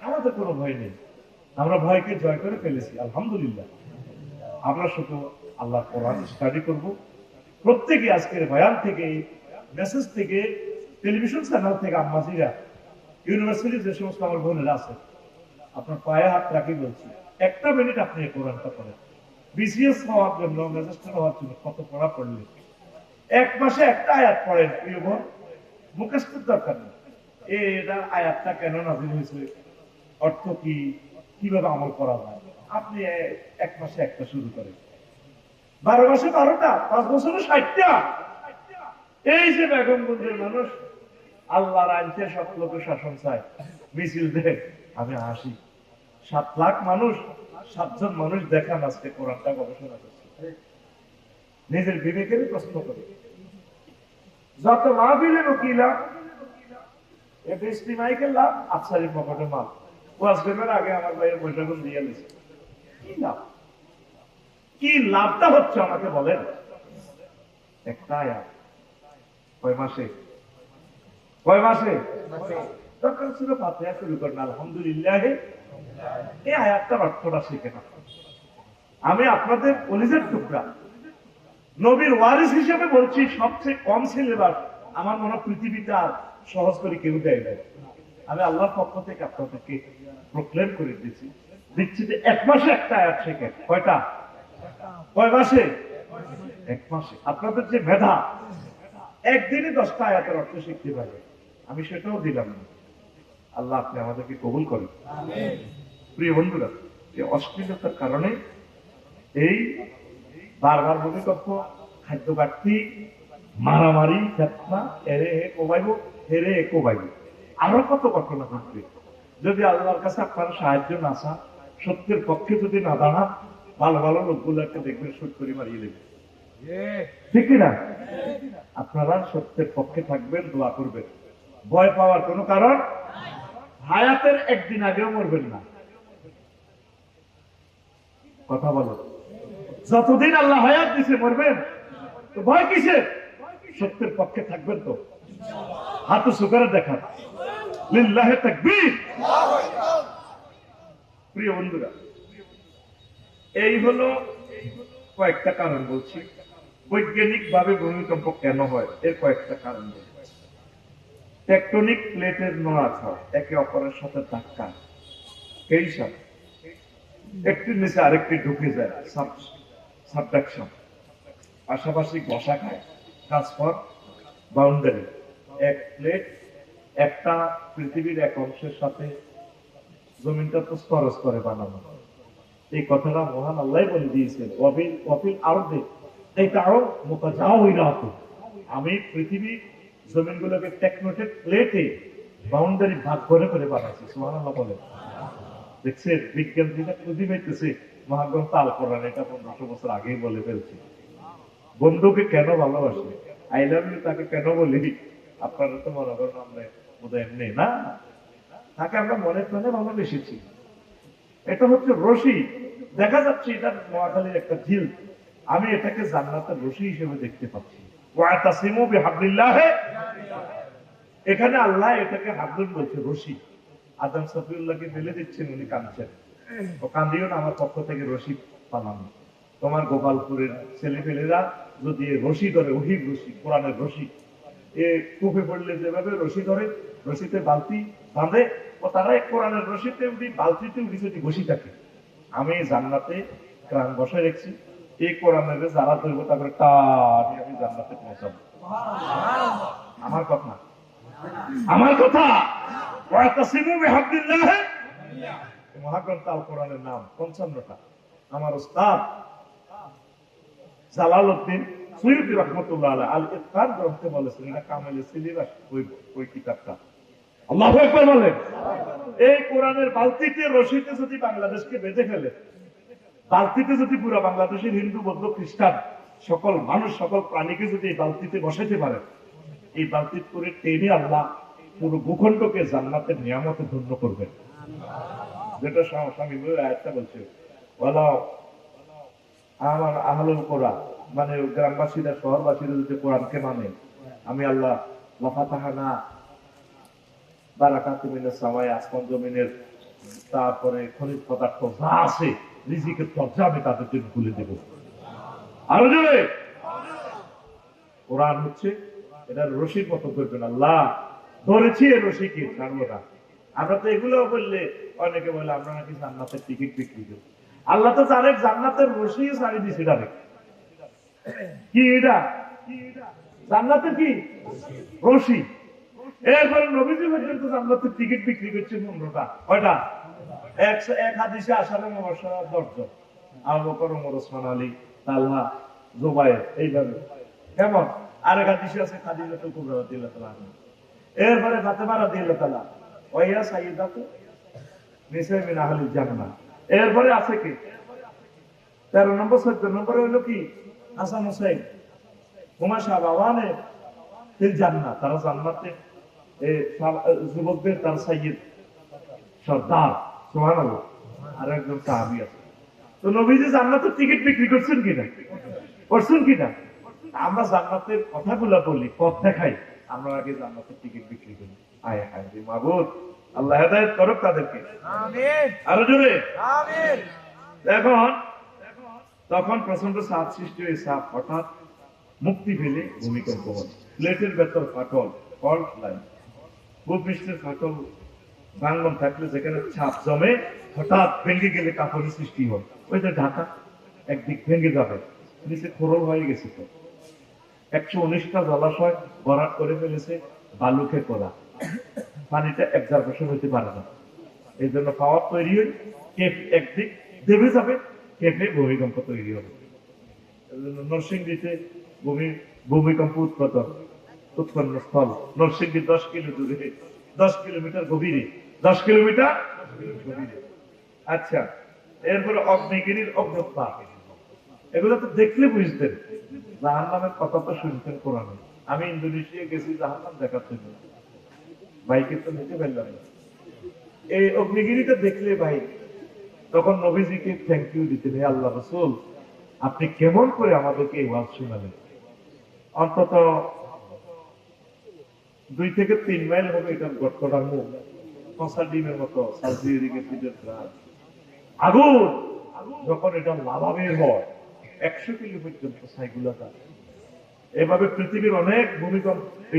আমাদের কোনো ভয় নেই, আমরা ভয়কে জয় করে ফেলেছি আলহামদুলিল্লাহ। আমরা শুধু আল্লাহ কোরআন স্টাডি করব। প্রত্যেকে আজকের বয়ান থেকে, মেসেজ থেকে, টেলিভিশন চ্যানেল থেকে, আম্মাজিরা, ইউনিভার্সিটি যে সমস্ত আমার বোনেরা আছে, আপনার পায়ে হাত রাখি বলছি, 1টা মিনিট আপনি কোরআনটা পড়েন। বিসিএস হওয়ার জন্য, ম্যাজিস্ট্রেট হওয়ার জন্য কত পড়া পড়লে 1 মাসে 1টা আয়াত পড়েন প্রিয় বোন, মুখস্থের দরকার নেই। এটা আয়াতটা কেন নাযিল হয়েছে, অর্থ কি, কিভাবে আমল করা যায়, আপনি এক মাসে একটা শুরু করেন, 12 মাসে 12টা, 5 বছরে 60টা। এই যে বেগমগঞ্জের মানুষ আল্লাহর আইনতে সব লোকের শাসন চায়, মিছিল দেয়, আমি আসি। 7 লাখ মানুষ, 7 জন মানুষ দেখান আজকে কোরআনটা গবেষণা করছে, নিজের বিবেকের প্রশ্ন করে। যত মাহফিলের উকিলা এটা ইস্তিমাইকের লাভ, আফসারির পকেটে মাল। ওয়াজ করবার আগে আমার ভাইয়ের বৈঠকন দিয়ে দিয়েছে, কি লাভ, কি লাভটা হচ্ছে আমাকে বলেন। একটা আয়াত, কয় মাসে, কয় মাসে দরকার ছিল ফাতিহা শুরু করেন আলহামদুলিল্লাহ, এই আয়াতটার অর্থটা শিখে না। আমি আপনাদের কলিজার টুকরা নবীর ওয়ারিস হিসেবে বলছি, সবচেয়ে কম সিলেবাস আমার মনে হয় পৃথিবীতে আর সহজ করে কেউ দেয় না। আমি আল্লাহর পক্ষ থেকে আপনাদেরকে প্রক্লেম করে দিচ্ছি যে 1 মাসে একটা আয়াত শেখেন। কয়টা, কয় মাসে, 1 মাসে। আপনাদের যে মেধা, একদিনে 10টা আয়াতের অর্থ শিখতে পারে, আমি সেটাও দিলাম না। আল্লাহ আপনি আমাদেরকে কবুল করেন। প্রিয় বন্ধুরা, এই অশ্লীলতার কারণে এই বারবার ভূমিকম্প, খাদ্য ঘাটতি, মারামারি, ফেতনা, এরে হে কোবাইব, হেরে হে কোবাইব, আরো কত ঘটনা ঘটবে। যদি আল্লাহর কাছে আপনারা সাহায্য না চান, সত্যের পক্ষে যদি না দাঁড়ান, ভালো ভালো লোকগুলোকে দেখবেন সুট করে মারিয়ে দেবে, ঠিক না? আপনারা সত্যের পক্ষে থাকবেন, দোয়া করবেন, ভয় পাওয়ার কোনো কারণ, হায়াতের একদিন আগেও মরবেন না। কথা বলো, যতদিন আল্লাহ হায়াত দিছে মরবেন তো ভয় কিসের? সত্যের পক্ষে থাকবেন তো, হাত সুকারে দেখান, লিল্লাহে তাকবীর। প্রিয় বন্ধুরা, এই হলো কয়েকটা কারণ বলছি। বৈজ্ঞানিক ভাবে ভূমিকম্প কেন হয় এর কয়েকটা কারণ বলছি। টেকটনিক প্লেটের নড়াচড়া, একে অপরের সাথে ধাক্কা, এই সব একটির নিচে আরেকটি ঢুকে যায়, সাবডাকশন, পাশাপাশি ঘষা খায়, ট্রান্সফার, বাউন্ডারি। এক প্লেট একটা পৃথিবীর এক অংশের সাথে, জমিনটা তো স্তরে স্তরে বানানো, এই কথাটা মহান আল্লাহ বলে দিয়েছেন, ওয়াফিল আরদে এটাও মুতাজাওয়িরাত, আমি পৃথিবী জমিনগুলোকে টেকটনিক প্লেটে বাউন্ডারি ভাগ করে করে বানাইছি। সুবহানাল্লাহ বলেন। দেখছেন বিজ্ঞান যেটা খুঁজে পাইতেছে, মহাগ্রন্থ আল কোরআন এটা 1500 বছর আগেই বলে ফেলছে। বন্ধুকে কেন ভালোবাসি, আই লাভ ইউ তাকে কেন বলি, আপনারা তো মনে করেন আমরা বোধহয় এমনি না, তাকে আমরা মনে প্রাণে ভালোবেসেছি। এটা হচ্ছে রশি, দেখা যাচ্ছে এটা নোয়াখালীর একটা ঝিল, আমি এটাকে জান্নাতের রশি হিসেবে দেখতে পাচ্ছি। ওয়াতাসিমু বিহাবলিল্লাহ, এখানে আল্লাহ এটাকে হাবলুন বলছে, রশি। আদম সফিউল্লাহকে ফেলে দিচ্ছেন, উনি কাঁদছেন, ও কান্দিও না, আমার পক্ষ থেকে রশি পালানো। তোমার গোপালপুরের ছেলেপেলেরা যদি রশি ধরে, ওহির রশি, কোরআনের রশি, এ কূপে পড়লে যেভাবে রশি ধরে, রশিতে বালতি বাঁধে, ও তারা কোরআনের রশিতে উঠি, বালতিতে উঠি যদি বসি থাকে। আমি জান্নাতে প্রাণ বসায় রেখেছি, এই কোরআনের যারা ধরবো তারপরে টানি আমি জান্নাতে পৌঁছাবো। আমার কথা, আমার কথা। মহাগ্রন্থ আল কোরআনের নাম 55টা। আমার উস্তাদ জালালউদ্দিন সুয়ুতী রাহমাতুল্লাহ আলাইহি আল ইতকান গ্রন্থে বলেছেন, এটা কামেলের সিলেবাস ওই কিতাবটা। আল্লাহু আকবার বলেন। এই কোরআনের বালতিতে রশিতে যদি বাংলাদেশকে বেঁধে ফেলে, বালতিতে যদি পুরো বাংলাদেশের হিন্দু বৌদ্ধ খ্রিস্টান সকল মানুষ, সকল প্রাণীকে যদি এই বালতিতে বসাইতে পারে, এই বালতি করে টেনে আল্লাহ পুরো ভূখণ্ডকে জান্নাতের নিয়ামতে ধন্য করবেন। যেটা স্বামী আয়াতটা বলছে, বলো আমার আহলুল কোরআন, মানে গ্রামবাসীরা, শহরবাসীরা যদি কোরআনকে মানে, আমি আল্লাহ লাফাতাহানা বারাকাতু মিনাস সামাই, আসমান জমিনের, তারপরে খনিজ পদার্থ যা আছে, রিজিকের দরজা আমি তাদের জন্য খুলে দেব। আরো জোরে, কোরআন হচ্ছে এটা রশির মতো করবেন। আল্লাহ ধরেছি এর রশিকে ছাড়বো না। আমরা তো এগুলো বললে অনেকে বলে আমরা নাকি জান্নাতের টিকিট বিক্রি করি। আল্লাহ তো ডাইরেক্ট জান্নাতের রশি ছাড়ি দিছে, ডাইরেক্ট। কি এটা? জান্নাতের কি রশি? এরপরে নবীজি পর্যন্ত জান্নাতের টিকিট বিক্রি করছে 15টা। কয়টা? এক হাদিসে আসারে মুবাশশারা 10 জন, আবু বকর, ওমর, ওসমান, আলী, তালহা, জুবায়ের, এইভাবে। কেমন? আরেক হাদিসে আছে খাদিজাতুল কুবরা রাদিয়াল্লাহু তাআলা আনহা। এরপরে ফাতেমা রাদিয়াল্লাহু তাআলা, ওয়া সাইয়্যিদাতু নিসা মিন আহলিল জান্নাহ। এরপরে আছে কি 13 নম্বর 14 নম্বরে হলো কি হাসান হুসাইন, হুমা শাহবাওয়ানে ফিল জান্নাহ, তারা জান্নাতে যুবকদের তার সাইয়্যিদ, সর্দার। সুবহানাল্লাহ। আর একজন সাহাবী আছে। তো নবীজি জান্নাতের টিকিট বিক্রি করছেন কিনা? করছেন কিনা? আমরা জান্নাতের কথাগুলো বলি, পথ দেখাই, আমরা আগে জান্নাতের টিকিট বিক্রি করি। আয় হায় রে মাবুদ, আল্লাহ হেদায়েত করুক তাদেরকে। আমিন। আরো জোরে আমিন। এখন তখন প্রচন্ড চাপ সৃষ্টি হয়ে চাপ হঠাৎ মুক্তি পেলে ভূমিকম্প হয়। প্লেটের ভেতর ফাটল, ফল্ট লাইন, ভূপৃষ্ঠের ফাটল ভাঙ্গন থাকলে যেখানে ছাপ জমে হঠাৎ ভেঙে গেলে কাপড়ের সৃষ্টি হয়। ওই যে ঢাকা একদিক ভেঙে যাবে, নিচে খোরল হয়ে গেছে। তো 119টা জলাশয় ভরাট করে ফেলেছে বালুকে করা, পানিটা এক্সারভেশন হইতে পারে না। এই জন্য পাওয়ার তৈরি হয়, কেপ একদিক দেবে যাবে, কেপে ভূমিকম্প তৈরি হবে। নরসিংদীতে ভূমিকম্প উৎপন্ন স্থল নরসিংদী 10 কিলো দূরে, 10 কিলোমিটার গভীরে, 10 কিলোমিটার গভীরে। আচ্ছা, এরপরে অগ্নিগিরির অগ্নুৎপাত, এগুলো তো দেখলে বুঝতেন। জাহান্নামের কথা তো শুনতেন কোরআনে। আমি ইন্দোনেশিয়া গেছি জাহান্নাম দেখার জন্য, বাইকে তো নিতে পারলাম না। এই অগ্নিগিরিটা দেখলে ভাই তখন নবীজিকে থ্যাংক ইউ দিতেন, হে আল্লাহ রাসূল, আপনি কেমন করে আমাদেরকে এই ওয়াজ শোনালেন। অন্তত 2 থেকে 3 মাইল হবে এটা গর্তটার মুখ, কষা ডিমের মতো আগুন। যখন এটা লাভা বের হয় 100 কিলো পর্যন্ত সাইগুলা যায়। এভাবে পৃথিবীর অনেক ভূমিকম্প,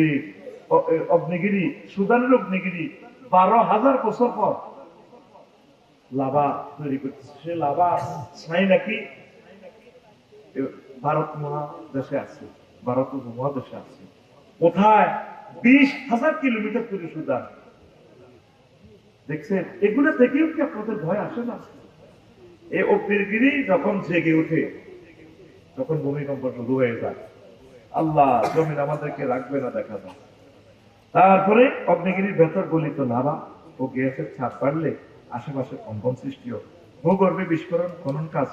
অগ্নিগিরি, সুদানের অগ্নিগিরি 12,000 বছর পর লাভা তৈরি করতেছে। সে লাভা ছাই নাকি ভারত মহাদেশে আছে, ভারত উপমহাদেশে আছে। কোথায়? 20,000 কিলোমিটার দূরে সুদান। দেখছেন, এগুলো দেখেও কি আপনাদের ভয় আসে না? এই অগ্নিগিরি যখন জেগে ওঠে তখন ভূমিকম্প শুরু হয়ে যায়। আল্লাহ জমিন আমাদেরকে রাখবে না, দেখা যায়। তারপরে অগ্নিগিরির ভেতর গলিত লাভা ও গ্যাসের ছাপ পারলে আশেপাশে কম্পন সৃষ্টি হয়। ভূগর্ভে বিস্ফোরণ, খনন কাজ,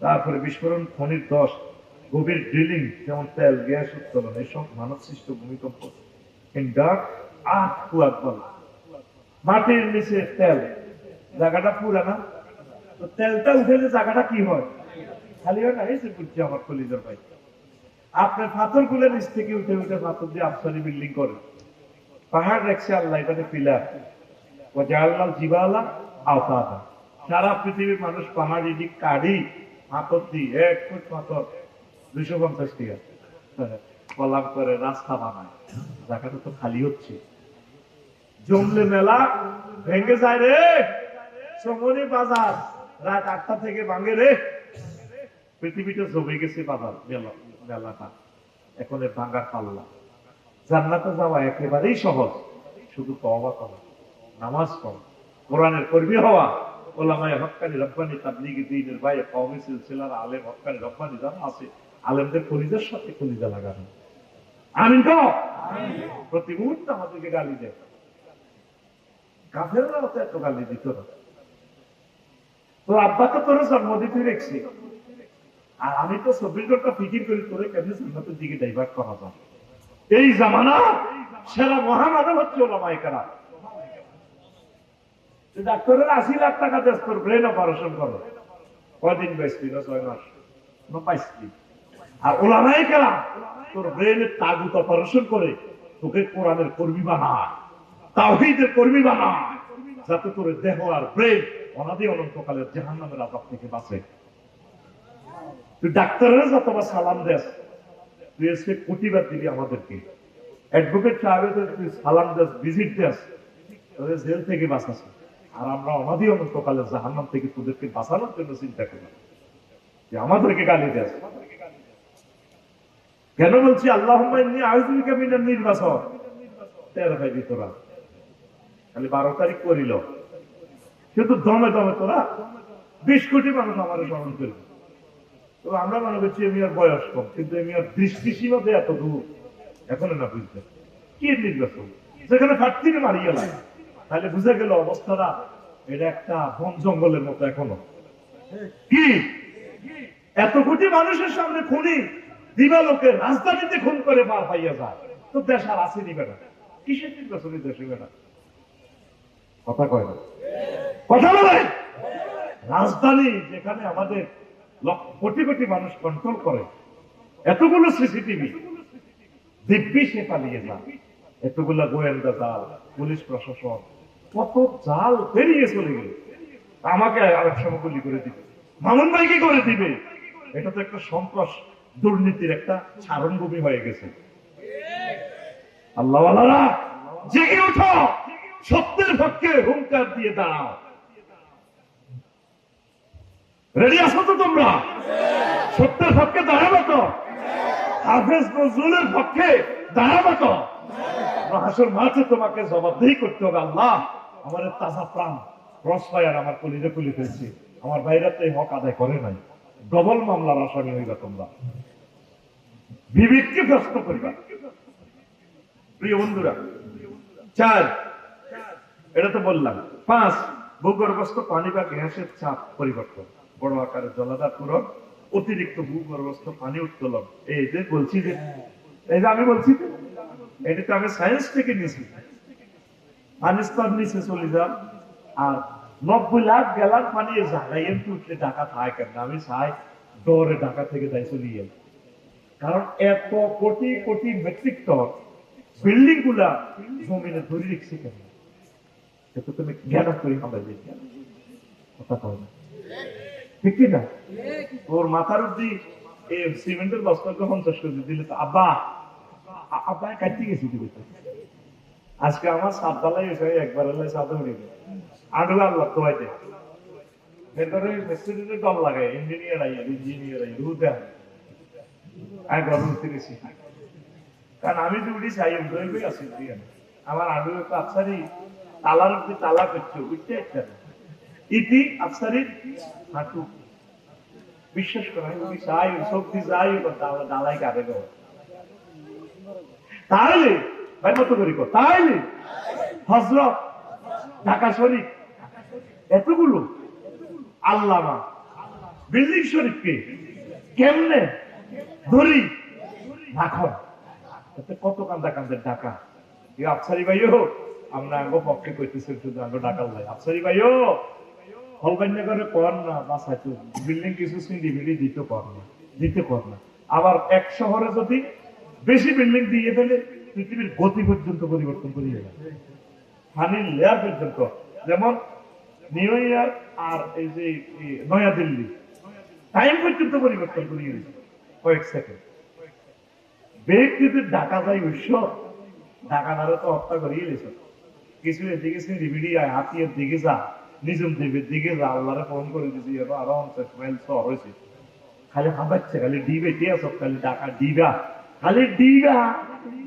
তারপরে বিস্ফোরণ, খনির দশ, গভীর ড্রিলিং, যেমন তেল গ্যাস উত্তোলন, এসব মানব সৃষ্ট ভূমিকম্প। মাটির নিচে তেল, জায়গাটা পুরানা, তো তেলটা উঠেলে জায়গাটা কি হয়? খালি হয় না। এই যে বুঝছি আমার কলিজার ভাই, আপনার পাথর গুলো নিচ থেকে উঠে উঠে পাথর দিয়ে আফসারি বিল্ডিং করে, পাহাড় রাখছে আল্লাহ এখানে পিলার, ও জাহাল্লাল জিবালা আওতাদা। সারা পৃথিবীর মানুষ পাহাড় ইডিক কাড়ি পাথর দিই, 1 ফুট পাথর 250 টাকা কলাম করে রাস্তা বানায়। জায়গাটা তো খালি হচ্ছে, জমলে মেলা ভেঙে যায় রে। সমনি বাজার রাত 8টা থেকে ভাঙে রে। পৃথিবীটা জমে গেছে বাজার মেলাটা, এখন ভাঙার পাল্লা। জান্নাতে যাওয়া একেবারেই সহজ, শুধু তওবা করা, নামাজ পড়া, কোরআনের কর্মী হওয়া, ওলামায়ে হক্কানি রব্বানি তাবলীগি দ্বীনের বাইরে কওমি সিলসিলার আলেম হক্কানি রব্বানি যারা আছে, আলেমদের কলিজার সাথে কলিজা লাগানো। আমিন তো? প্রতি মুহূর্তে আমাদেরকে গালি দেয়, কাফেররাও তো এত গালি দিত না। তোর আব্বা তো তোর জন্ম দিতে রেখেছি, আর আমি তো 24 ঘন্টা ফিকির করি তোরে কেমনি জান্নাতের দিকে ডাইভার্ট করা যায়। এই জামানা সেরা মহামানব হচ্ছে ওলামায়ে কেরাম। ডাক্তারের 80 লাখ টাকা দেশ তোর ব্রেন অপারেশন করো, কয়দিন বাঁচবি? না 6 মাস না 5 দিন। আর ওলামায়ে কেরাম তোর ব্রেনের তাগুত অপারেশন করে তোকে কোরআনের কর্মী বানায়, তাওহীদের কর্মী বানায়, যাতে তোর দেহ আর ব্রেন অনাদি অনন্তকালের জাহান্নামের আযাব থেকে বাঁচে। তুই ডাক্তারের যতবার সালাম দেস, তুই এসে প্রতিবাদ দিবি আমাদেরকে। অ্যাডভোকেট সাহেবের তুই সালাম দেস, ভিজিট দেস, তোদের জেল থেকে বাঁচাছে। আর আমরা অনাদি অনন্তকালের জাহান্নাম থেকে তোদেরকে বাঁচানোর জন্য চিন্তা করি, যে আমাদেরকে গালি দেস। কেন বলছি আল্লাহুম্মা ইন্নী আউযু বিকা মিনান নির্বাচন? 13 পাইবি তোরা, খালি 12 তারিখ করিল, কিন্তু দমে দমে তোরা 20 কোটি মানুষ আমার স্মরণ করবে। তো আমরা মনে করছি আমি আর বয়স কম, কিন্তু আমি আর দৃষ্টিসীমা যে এত দূর এখনো না বুঝবে কি নির্বাচন, যেখানে ফাটতিনি মারিয়ে লাগে, তাহলে বুঝে গেল অবস্থাটা এটা একটা বন জঙ্গলের মতো এখনো। কি এত কোটি মানুষের সামনে খুনি দিবালোকের রাজধানীতে খুন করে পার পাইয়া যায়, তো দেশ আর আছে নিবে না, কিসের নির্বাচনী দেশ হবে না? কথা কয় না, কথা বলে। রাজধানী যেখানে আমাদের কোটি কোটি মানুষ কন্ট্রোল করে, এতগুলো সিসিটিভি, দিব্যি সে পালিয়ে যায়, এতগুলা গোয়েন্দা জাল, পুলিশ প্রশাসন, কত জাল পেরিয়ে চলে গেল। আমাকে আরেক সময় গুলি করে দিবে, মামুন ভাই কি করে দিবে? এটা তো একটা সন্ত্রাস দুর্নীতির একটা চারণভূমি হয়ে গেছে। আল্লাহওয়ালারা জেগে ওঠো, সত্যের পক্ষে হুঙ্কার দিয়ে দাও। রেডি আছো তো তোমরা? সত্যের পক্ষে দাঁড়াবো তো? হাফেজ নজরুলের পক্ষে দাঁড়াবো তো? হাসর মাঠে তোমাকে জবাবদেহি করতে হবে। আল্লাহ আমার তাজা প্রাণ ক্রস ফায়ার আমার কলিজে খুলে ফেলছি, আমার ভাইরা তো এই হক আদায় করে নাই, ডবল মামলার আসামি হইবা তোমরা, বিবেককে প্রশ্ন করিবা। প্রিয় বন্ধুরা, 4 এটা তো বললাম। 5 ভূগর্ভস্থ পানি বা গ্যাসের চাপ পরিবর্তন, বড় আকারের জলাধার পূরণ, অতিরিক্ত ভূগর্ভস্থ পানি উত্তোলন। এই যে বলছি যে, এই যে আমি বলছি যে, এটা তো আমি সায়েন্স থেকে নিয়েছি। পানি স্তর নিচে চলে যান, আর 90 লাখ গ্যালান পানি জায়গায় উঠলে ঢাকা থাকে কেন? আমি চাই ডরে ঢাকা থেকে যাই চলিয়ে, কারণ এত crore crore metric ton building গুলা জমিনে ধরে রেখেছি কেন? এটা তুমি জ্ঞান করে আমরা কথা কয় না, ঠিক কি না? ওর মাথার অব্দি এই সিমেন্টের বস্তাকে 50 কেজি দিলে তো আব্বা আব্বা কাটতে গেছি দিবে। আজকে আমার সাত ডালাই হয়েছে, একবার এলাই সাদা উড়ে গেছে, আডু আল্লাহ তো হয়তো ভেতরে মিস্ত্রিতে দম লাগায়, ইঞ্জিনিয়ার আই রু দেয় আমি গরম উঠতে গেছি, কারণ আমি যে উঠি চাই দইবই আছি, আমার আডু একটা আফসারি তালার অব্দি তালা করছে, উঠতে একটা ইতি আফসারির হাঁটু, বিশ্বাস করে আমি চাই শক্তি যাই ডালাই কাটে গো, তাইলে ভাই মতো করি তাইলে হজরত ঢাকা শরীফ এতগুলো আল্লামা বিল্ডিং শরীফকে কেমনে ধরি রাখো, কত কান্দা কান্দের ঢাকা। আফসারি ভাইও আমরা আঙ্গ পক্ষে করতেছি, শুধু আঙ্গ ঢাকার লাই আফসারি ভাইও হলবান্যা করে কর না, বাসায় বিল্ডিং কিছু সিন্ডিভিডি দিতে কর না। আবার এক শহরে যদি বেশি বিল্ডিং দিয়ে ফেলে পৃথিবীর গতি পর্যন্ত পরিবর্তন করিয়ে গেল, পানির লেয়ার পর্যন্ত, যেমন নিউ ইয়র্ক আর এই যে নয়া দিল্লি টাইম পর্যন্ত পরিবর্তন করিয়ে গেছে কয়েক সেকেন্ড। বেগ যদি ঢাকা যায় উৎস, ঢাকা নারে তো হত্যা করিয়ে গেছে, কিছু এদিকে সিন্ডিভিডি আয় হাতিয়ার দিকে যা, নিজম দেবের দিকে যা, আল্লাহরে ফোন করে দিছি আরো 50 মাইল শহর হয়েছে, খালি হাঁপাচ্ছে, খালি ডিবে কে সব, খালি ঢাকা ডিগা, খালি ডিগা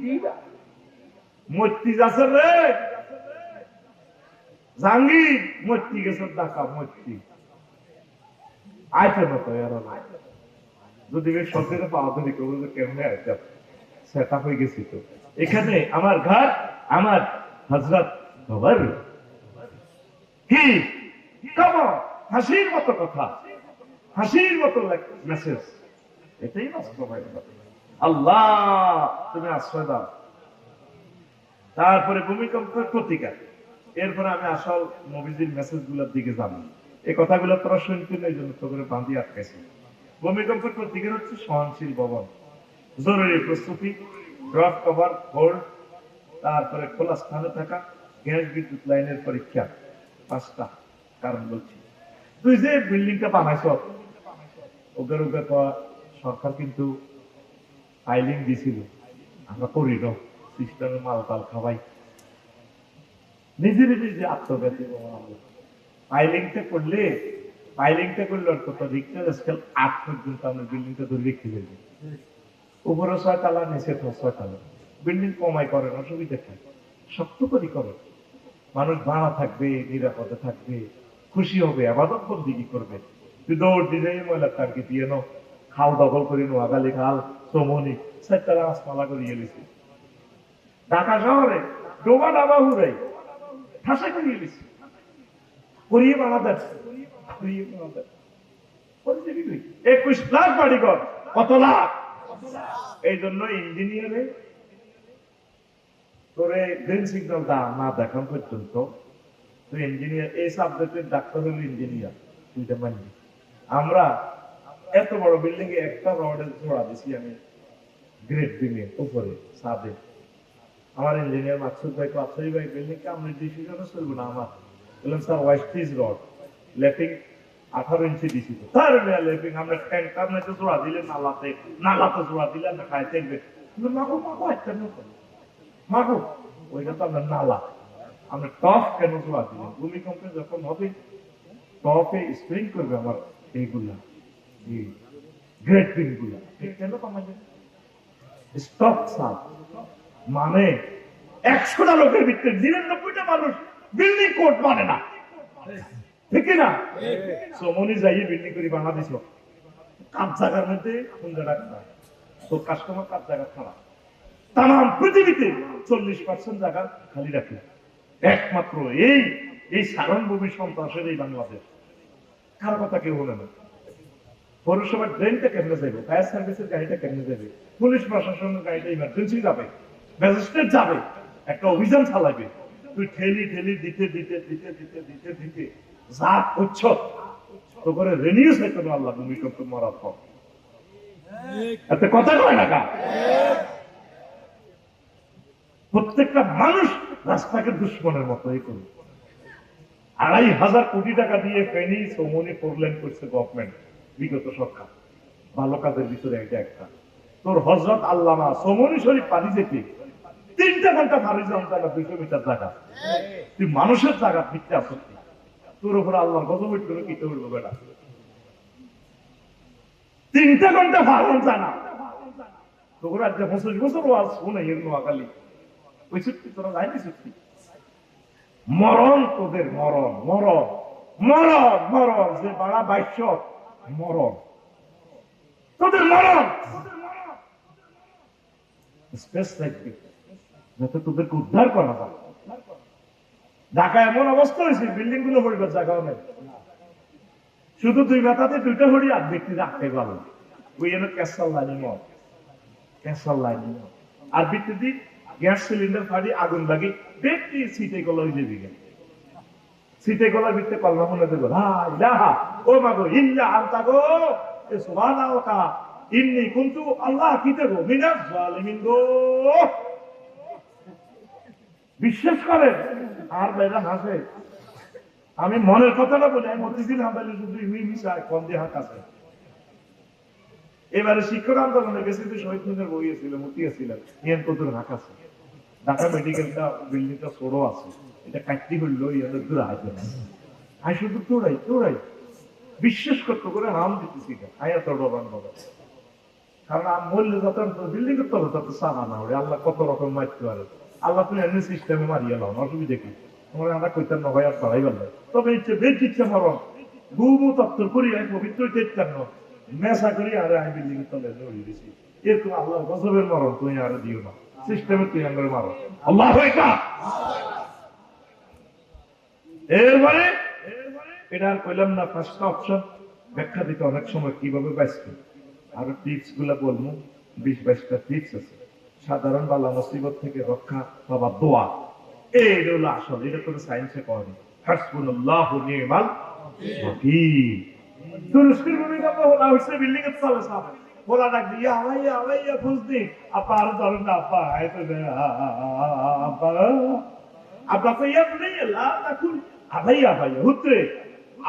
ডিগা মূর্তি যাচ্ছে রে জাঙ্গি, মূর্তি গেছে ঢাকা মূর্তি আইতে মতো এর যদি সন্ধ্যে পাওয়া ধরি করবো যে কেমনে আইতে সেট আপ হয়ে গেছি। তো এখানে আমার ঘর, আমার হযরত খবর কি কেমন হাসির মতো কথা, হাসির মতো মেসেজ, এটাই বাস্তবায়ন। আল্লাহ তুমি আশ্রয় দাও। তারপরে ভূমিকম্পের প্রতিকার, এরপরে আমি আসল নবীজির মেসেজ গুলোর দিকে যাবো। এই কথাগুলো তোরা শুনতে এই জন্য তো করে বাঁধিয়ে আটকাইছে। ভূমিকম্পের প্রতিকার হচ্ছে সহনশীল ভবন, জরুরি প্রস্তুতি, ড্রপ কভার হোল্ড, তারপরে খোলা স্থানে থাকা, গ্যাস বিদ্যুৎ লাইনের পরীক্ষা। 5টা কারণ বলছি। তুই যে বিল্ডিংটা বানাইছ ওদের সরকার কিন্তু ফাইলিং দিছিল, আমরা করি না, সিস্টেমে মাল টাল খাওয়াই, নিজে নিজে আত্মঘাতী। ফাইলিংটা করলে অন্তত রিক্টার স্কেল 8 পর্যন্ত আমরা বিল্ডিংটা ধরে রেখে ফেলবো, উপরে 6 তলা নিচে 6 তলা, বিল্ডিং কমাই করেন অসুবিধা কি? শক্ত করে করো। মানুষ ভাড়া থাকবে, নিরাপদে থাকবে, খুশি হবে, আবাদত বন্দিগি করবে। তুই দৌড় দিলে ময়লা টার্কি দিয়ে নো, খাল দখল করি নোয়াখালী খাল, চমনি চারটা রাসমালা করিয়ে গেছি। ঢাকা শহরে ডোবা ডাবা হুড়াই ঠাসা করিয়ে গেছি, করিয়ে বাংলাদেশ, করিয়ে বাংলাদেশ 21 লাখ বাড়িঘর, কত লাখ। এই জন্য ইঞ্জিনিয়ারে তোরে গ্রিন সিগন্যাল না দেখান পর্যন্ত তুই ইঞ্জিনিয়ার, এই সাবজেক্টের ডাক্তার হলো ইঞ্জিনিয়ার, তুইটা মানবি। আমরা এত বড় বিল্ডিং এ একটা রডের জোড়া দিছি আমি গ্রেড বিল্ডিং উপরে সাদে। আমার ইঞ্জিনিয়ার মাকসুদ ভাই ক্লাসই ভাই বিল্ডিং কে আমরা ডিসিশনে চলবো না। আমার বললাম স্যার ওয়েস্ট পিস রড লেপিং 18 ইঞ্চি দিছি, তো তার লেপিং আমরা ট্যাঙ্কার না তো জোড়া দিলে নালাতে, নালাতে জোড়া দিলে না খাই থাকবে। মাগো মাগো একটা মাগো, ওইটা তো আমরা নালা, আমরা টপ কেন জোড়া দিলাম? ভূমিকম্পে যখন হবে টপে স্প্রিং করবে আমার এইগুলা, এই গ্রেট বিং গুলা, কেন কমাবে? স্টপ সাপ মানে 100টা লোকের ভিতরে 99টা মানুষ বিল্ডিং কোড মানে না, ঠিক না? সমনি যাই বিল্ডিং করি বাংলাদেশ কাপ জায়গার মধ্যে কোন জায়গা খারাপ, তো কাস্টমার কাপ জায়গা খারাপ। তাম পৃথিবীতে 40% জায়গা খালি রাখে একমাত্র এই সারণভূমি সন্ত্রাসের এই বাংলাদেশ। কার কথা কেউ বলে না। পৌরসভার ড্রেনটা কেমনে যাবে, ফায়ার সার্ভিসের গাড়িটা কেমনে যাবে, পুলিশ প্রশাসনের গাড়িটা ইমার্জেন্সি যাবে, ম্যাজিস্ট্রেট যাবে, একটা অভিযান চালাবে। তুই ঠেলি ঠেলি দিতে দিতে দিতে দিতে দিতে দিতে যা করছ তো করে রেনিউস হইতো না আল্লাহ ভূমিকম্প মরার পর। এত কথা কয় না কা? প্রত্যেকটা মানুষ রাস্তাকে দুশ্মনের মতো এই করবে। 2,500 কোটি টাকা দিয়ে ফেনী চৌমনি 4 লেন করছে গভর্নমেন্ট বিগত সরকার। ভালো কাজের ভিতরে এটা একটা। তোর হযরত আল্লামা চৌমনি শরীফ পানি যেতে 3টা ঘন্টা পানি যাওয়া জায়গা 200 মিটার জায়গা, তুই মানুষের জায়গা ভিত্তি আসতি, তোর উপরে আল্লাহর গজব হইল কি তো হইল বেটা? 3টা ঘন্টা ভাড়ন জানা তোর আজকে 25 বছর ওয়াজ শুনে এর নোয়াখালী ওই ছুট্টি তোরা যাইনি ছুট্টি। মরণ তোদের, মরণ মরণ মরণ মরণ, যে বাড়া 2200 মরণ তোদের, মরণ স্পেস থাকবে যাতে তোদেরকে উদ্ধার করা যায়। ঢাকা এমন অবস্থা হয়েছে বিল্ডিং গুলো হরিবার জায়গাও নেই, শুধু 2 মাথাতে 2টা হরি আর ব্যক্তি রাখতে পারো। ওই এনে ক্যাসাল লাইনিং ক্যাসাল লাইনিং আর ব্যক্তি দিক গ্যাস সিলিন্ডার ফাড়ি আগুন লাগি ব্যক্তি সিটে গলা হয়ে যাবি, সিটে গলার ভিতরে কলমা মনে দেবো ও মাগো ইল্লা আনতা গো সুবহানাল্লাহ ইন্নী কুনতু আল্লাহ কিতে গো মিনাজ জালিমিন গো। বিশ্বাস করেন আর বেড়া হাসে, আমি মনের কথাটা বলি। আমি মতিঝিল হামদালি শুধু মিশায় কম দিয়ে হাত আছে। এবারে শিক্ষক আন্দোলনে গেছি, তো শহীদ মিনার বইয়েছিল, মতিয়েছিলেন ইয়ান কতুর হাক আছে। ঢাকা মেডিকেলটা বিল্ডিংটা ছোড়ো আছে, এটা কাটতি হইলো ইয়াদের দূরে হাতে না। আমি শুধু তোরাই বিশ্বাস করতে করে হাম দিতেছি না, আয়া তোর বাবান বাবা। কারণ মূল্য যত বিল্ডিং এর তলে তত সানা না হলে আল্লাহ কত রকম মারতে পারে। আল্লাহ তুমি এমনি সিস্টেমে মারিয়ে লাও, অসুবিধা কি? তোমার আমরা কইতাম না ভাই আর পাড়াই পারলে তবে ইচ্ছে বেশ ইচ্ছে মরণ গুমু তত্ত্ব করি আমি পবিত্র চেষ্টার ন মেসা করি আরে আমি বিল্ডিং এর তলে জড়িয়ে দিছি। এরকম আল্লাহ গজবের মরণ তুমি আরো দিও না, সিস্টেমে তুই আঙ্গারে মারো। আল্লাহ এরপরে এটা আর কইলাম না। ফার্স্ট অপশন ব্যাখ্যা দিতে অনেক সময় কিভাবে বাঁচবে, আরো টিপস গুলা বলবো, 20-22টা টিপস আছে। সাধারণ বালা মুসিবত থেকে রক্ষা বাবা দোয়া, এই হলো আসল। এটা কোনো সায়েন্সে করেনি। হাসবুনাল্লাহু নি'মাল ওয়াকিল। তুরস্কের ভূমিকম্প হইছে বিল্ডিং এর তলে সাপ বলা ডাক দিয়া আওয়াইয়া ফুসদি আপা আর ধরুন আপা আইতো আপা আপা কইয়া বলে লা তাকুল আভাইয়া হুত্রে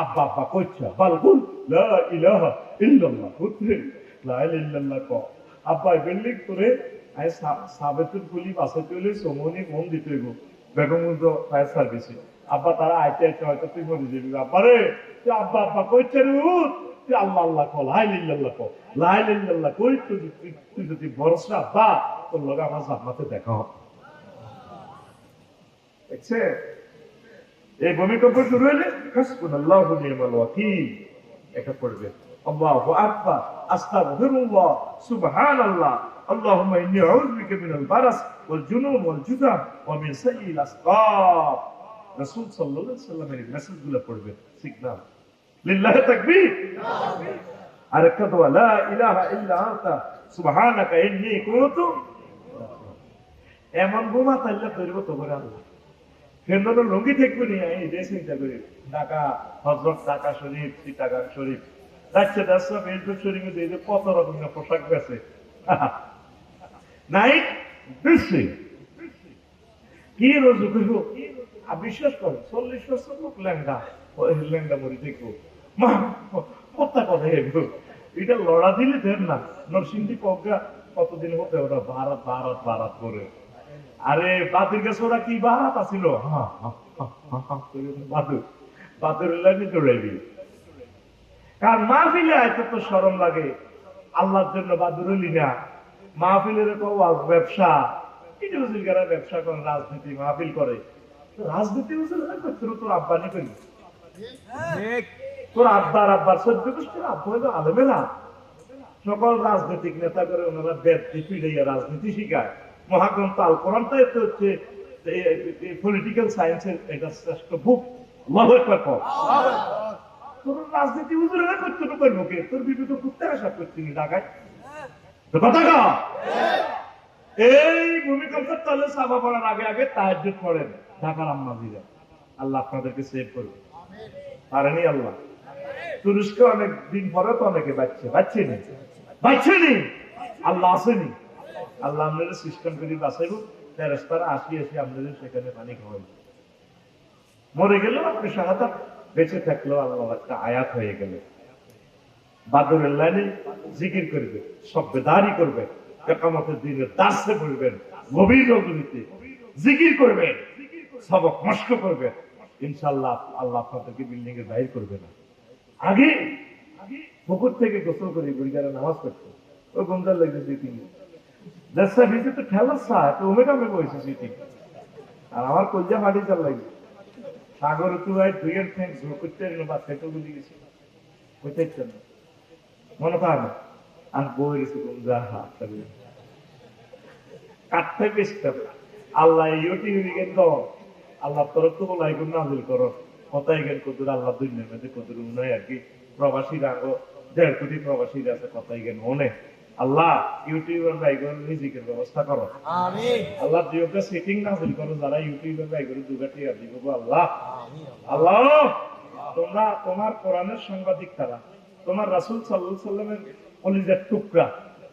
আব্বা আব্বা কইছা বালকুল লা ইলাহা ইল্লাল্লাহ হুত্রে লা ইলাহা ইল্লাল্লাহ কো আব্বা বিল্ডিং করে আই সাবেতুল গুলি বাসাতে হলে সমনি ফোন দিতে গো বেগমগঞ্জ ফায়ার সার্ভিসে। আব্বা তারা আইতে হয়তো তুই মরে যাবি। আব্বা রে আব্বা আব্বা কইছে রে তুই আল্লাহ আল্লাহ কো লা ইলাহা ইল্লাল্লাহ কো লা ইলাহা ইল্লাল্লাহ কই তুই যদি ভরসা আব্বা তোর লগে আমার জান্নাতে দেখা হবে। দেখছে এই ভূমিকম্প শুরু হলে হাসবুনাল্লাহু ওয়া নি'মাল ওয়াকিল এটা পড়বে আল্লাহু আকবার আস্তাগফিরুল্লাহ সুবহানাল্লাহ আল্লাহুম্মা ইন্নী আউযু বিকা মিনাল বারাস ওয়াল জুনুন ওয়াল জুযাম ওয়া মিন সাইয়্যিল আসকাব রাসূল সাল্লাল্লাহু আলাইহি ওয়াসাল্লামের মেসেজগুলো পড়বে সিগন্যাল লিল্লাহি তাকবীর আরেকটা দোয়া লা ইলাহা ইল্লা আনতা সুবহানাকা ইন্নী কুনতু এমন বোমা তাইলে ধরবো তো করে আল্লাহ কেন্দ্র লঙ্গি থাকবে নি এই দেশ চিন্তা করি ঢাকা হজরত ঢাকা শরীফ চিটাগাং শরীফ যাচ্ছে দাসা ফেসবুক শরীফে দিয়ে যে কত রকমের পোশাক বেছে নাই বেশি কি রোজু করব বিশ্বাস করে 40 বছর লোক লেঙ্গা মরি দেখবো মা কত কথা এগো এটা লড়া দিলে দেন না নরসিংদী প্রজ্ঞা কতদিন হতে ওরা ভারত ভারত ভারত করে আরে বাদুর গাছ ওরা কি বাহাত আছিল বাদুর লাগে দৌড়াইবি কারণ মাহফিলে আইতে তো শরম লাগে আল্লাহর জন্য বাদুর হইলি না মাহফিলের ব্যবসা কিছু যারা ব্যবসা করে রাজনীতি মাহফিল করে রাজনীতি তোর আব্বানি করি তোর আব্বার 14 গোষ্ঠীর আব্বা হইলো আলেমেরা সকল রাজনৈতিক নেতা করে ওনারা বেদ পিড়াইয়া রাজনীতি শিখায় মহাগ্রন্থ আল কোরআনটা হচ্ছে পলিটিক্যাল সায়েন্সের এটা শ্রেষ্ঠ বুক তোর রাজনীতি হুজুরেরা করতে পারবো কে তোর বিপদ করতে আসা করছি ঢাকায় কথা কা এই ভূমিকম্পের তলে সাফা পড়ার আগে আগে তাহাজ্জুদ পড়েন ঢাকার আম্মাজিরা আল্লাহ আপনাদেরকে সেভ করবে পারেনি আল্লাহ তুরস্কে অনেক দিন পরে তো অনেকে বাচ্চেনি আল্লাহ আসেনি আল্লাহ আপনাদের সিস্টেম করে বাঁচাইব ফেরেশতারা আসি আপনাদের সেখানে পানি খাওয়াইব মরে গেল আপনি শাহাদাত বেঁচে থাকলেও আল্লাহ একটা আয়াত হয়ে গেল বাদরের লাইনে জিকির করবে সব্বেদারি করবে কিয়ামতের দিনে দাসে পড়বেন গভীর রজনীতে জিকির করবেন সবক মস্ক করবেন ইনশাআল্লাহ আল্লাহ আপনাদেরকে বিল্ডিং এর বাইরে করবে না আগে পুকুর থেকে গোসল করে বুড়িগারে নামাজ পড়তো ওই গন্ধার লাগছে তিনি দেশটা ভিজে তো ঠেলার সাহা তো ওমেকামে বসে সিটি আর আমার কলজা ফাটি চাল লাগছে সাগর তুই দুইয়ের ফ্যান জোর করতে বা ফেটো গুলি গেছে কোথায় না মনে পায় না আর বই গেছে গঞ্জা হাত কাটতে বেশটা আল্লাহ ইউটিউবে গেল আল্লাহ তরফ তো বলাই গুণ নাজিল করো কথাই গেল কদুর আল্লাহ দুনিয়ার মধ্যে কদুর নয় আর কি প্রবাসীরা 1.5 কোটি প্রবাসীরা আছে কথাই গেল মনে আল্লাহ ইউটিউবের বাইগর রিজিকের ব্যবস্থা করো আমিন আল্লাহ জিওকে সেটিং নাজিল করো যারা ইউটিউবের বাইগর দুগাটি আর দিব আল্লাহ আমিন আল্লাহ তোমরা তোমার কোরআনের সাংবাদিক তারা তোমার রাসূল সাল্লাল্লাহু আলাইহি সাল্লামের কলিজার টুকরা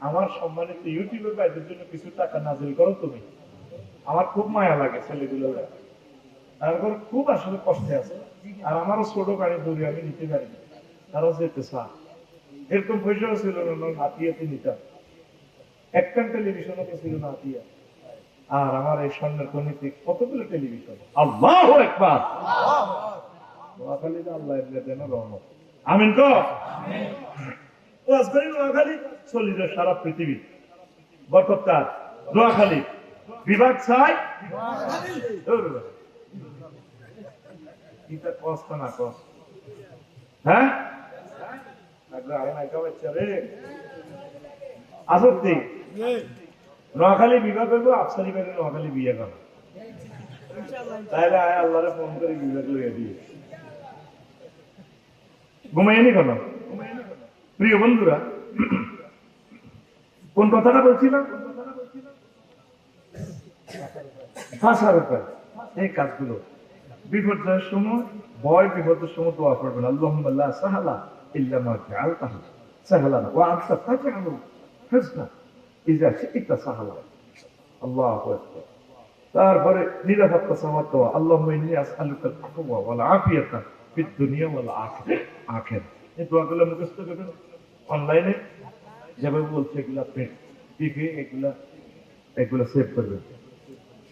আমার সম্মানিত ইউটিউবের বাইদের জন্য কিছু টাকা নাজিল করো তুমি আমার খুব মায়া লাগে ছেলেগুলো তারপর খুব আসলে কষ্টে আছে আর আমারও ছোট গাড়ি দৌড়ে আমি নিতে পারি না তারা যেতে চা এরকম পয়সাও ছিল না হাতিয়াতে নিতাম একটা টেলিভিশনও তো ছিল না হাতিয়া আর আমার এই স্বর্ণের খনিতে কতগুলো টেলিভিশন আল্লাহু আকবার নোয়াখালী আল্লাহ দেন রহমত আমিন কো আমিন ওয়াজগারি নোয়াখালী চলি যায় সারা পৃথিবী বরকত কার নোয়াখালী বিভাগ চাই নোয়াখালী এটা কষ্ট না কষ্ট হ্যাঁ নোয়াখালী বিবাহ করবো আফসারি বেড়ে নোয়াখালী বিয়ে করো তাহলে আল্লাহরে ফোন করে বিবাহ লইয়া দিয়ে ঘুমাইনি কেন প্রিয় বন্ধুরা কোন কথাটা বলছিলাম ভাষার উপর এই কাজগুলো বিপর্যয়ের সময় ভয় বিপদের সময় দোয়া করবেন আল্লাহুম্মা লা সাহলা ইল্লা মা জাআলতাহু সাহলান ওয়া আনতা তাজআলু হুজনা ইযা শি'তা সাহলা আল্লাহু আকবার তারপরে নিরাপত্তা চাওয়ার দোয়া আল্লাহুম্মা ইন্নী আসআলুকা আল-আফওয়া ওয়াল আফিয়াতা ফিদ দুনিয়া ওয়াল আখিরাহ এই দোয়াগুলো মুখস্থ করবেন অনলাইনে যেভাবে বলছে এগুলো আপনি টিভি এগুলো সেভ করবেন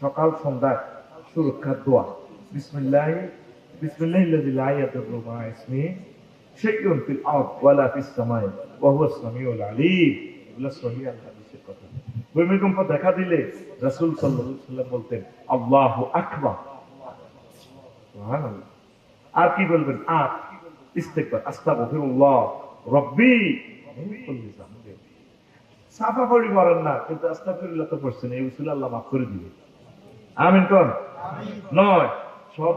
সকাল সন্ধ্যা সুরক্ষার দোয়া বিসমিল্লাহিল্লাযী লা ইয়াদুররু মা ইসমিহি শাইউন ফিল আরদ ওয়ালা ফিস সামাই ওয়া হুয়াস সামিউল আলীম এগুলো সহিহ হাদিসের কথা ভূমিকম্প দেখা দিলে রাসূল সাল্লাল্লাহু আলাইহি ওয়াসাল্লাম বলতেন আল্লাহু আকবার সুবহানাল্লাহ। আর কি বলবেন? আর ইস্তেগফার, আস্তাগফিরুল্লাহ রব্বি মিন কুল্লি যামবি। সাফা পড়ি বলেন না, কিন্তু আস্তাগফিরুল্লাহ তো পড়ছেন, এই উসিলা আল্লাহ মাফ করে দিবে। আমিন কোন? নয়, সব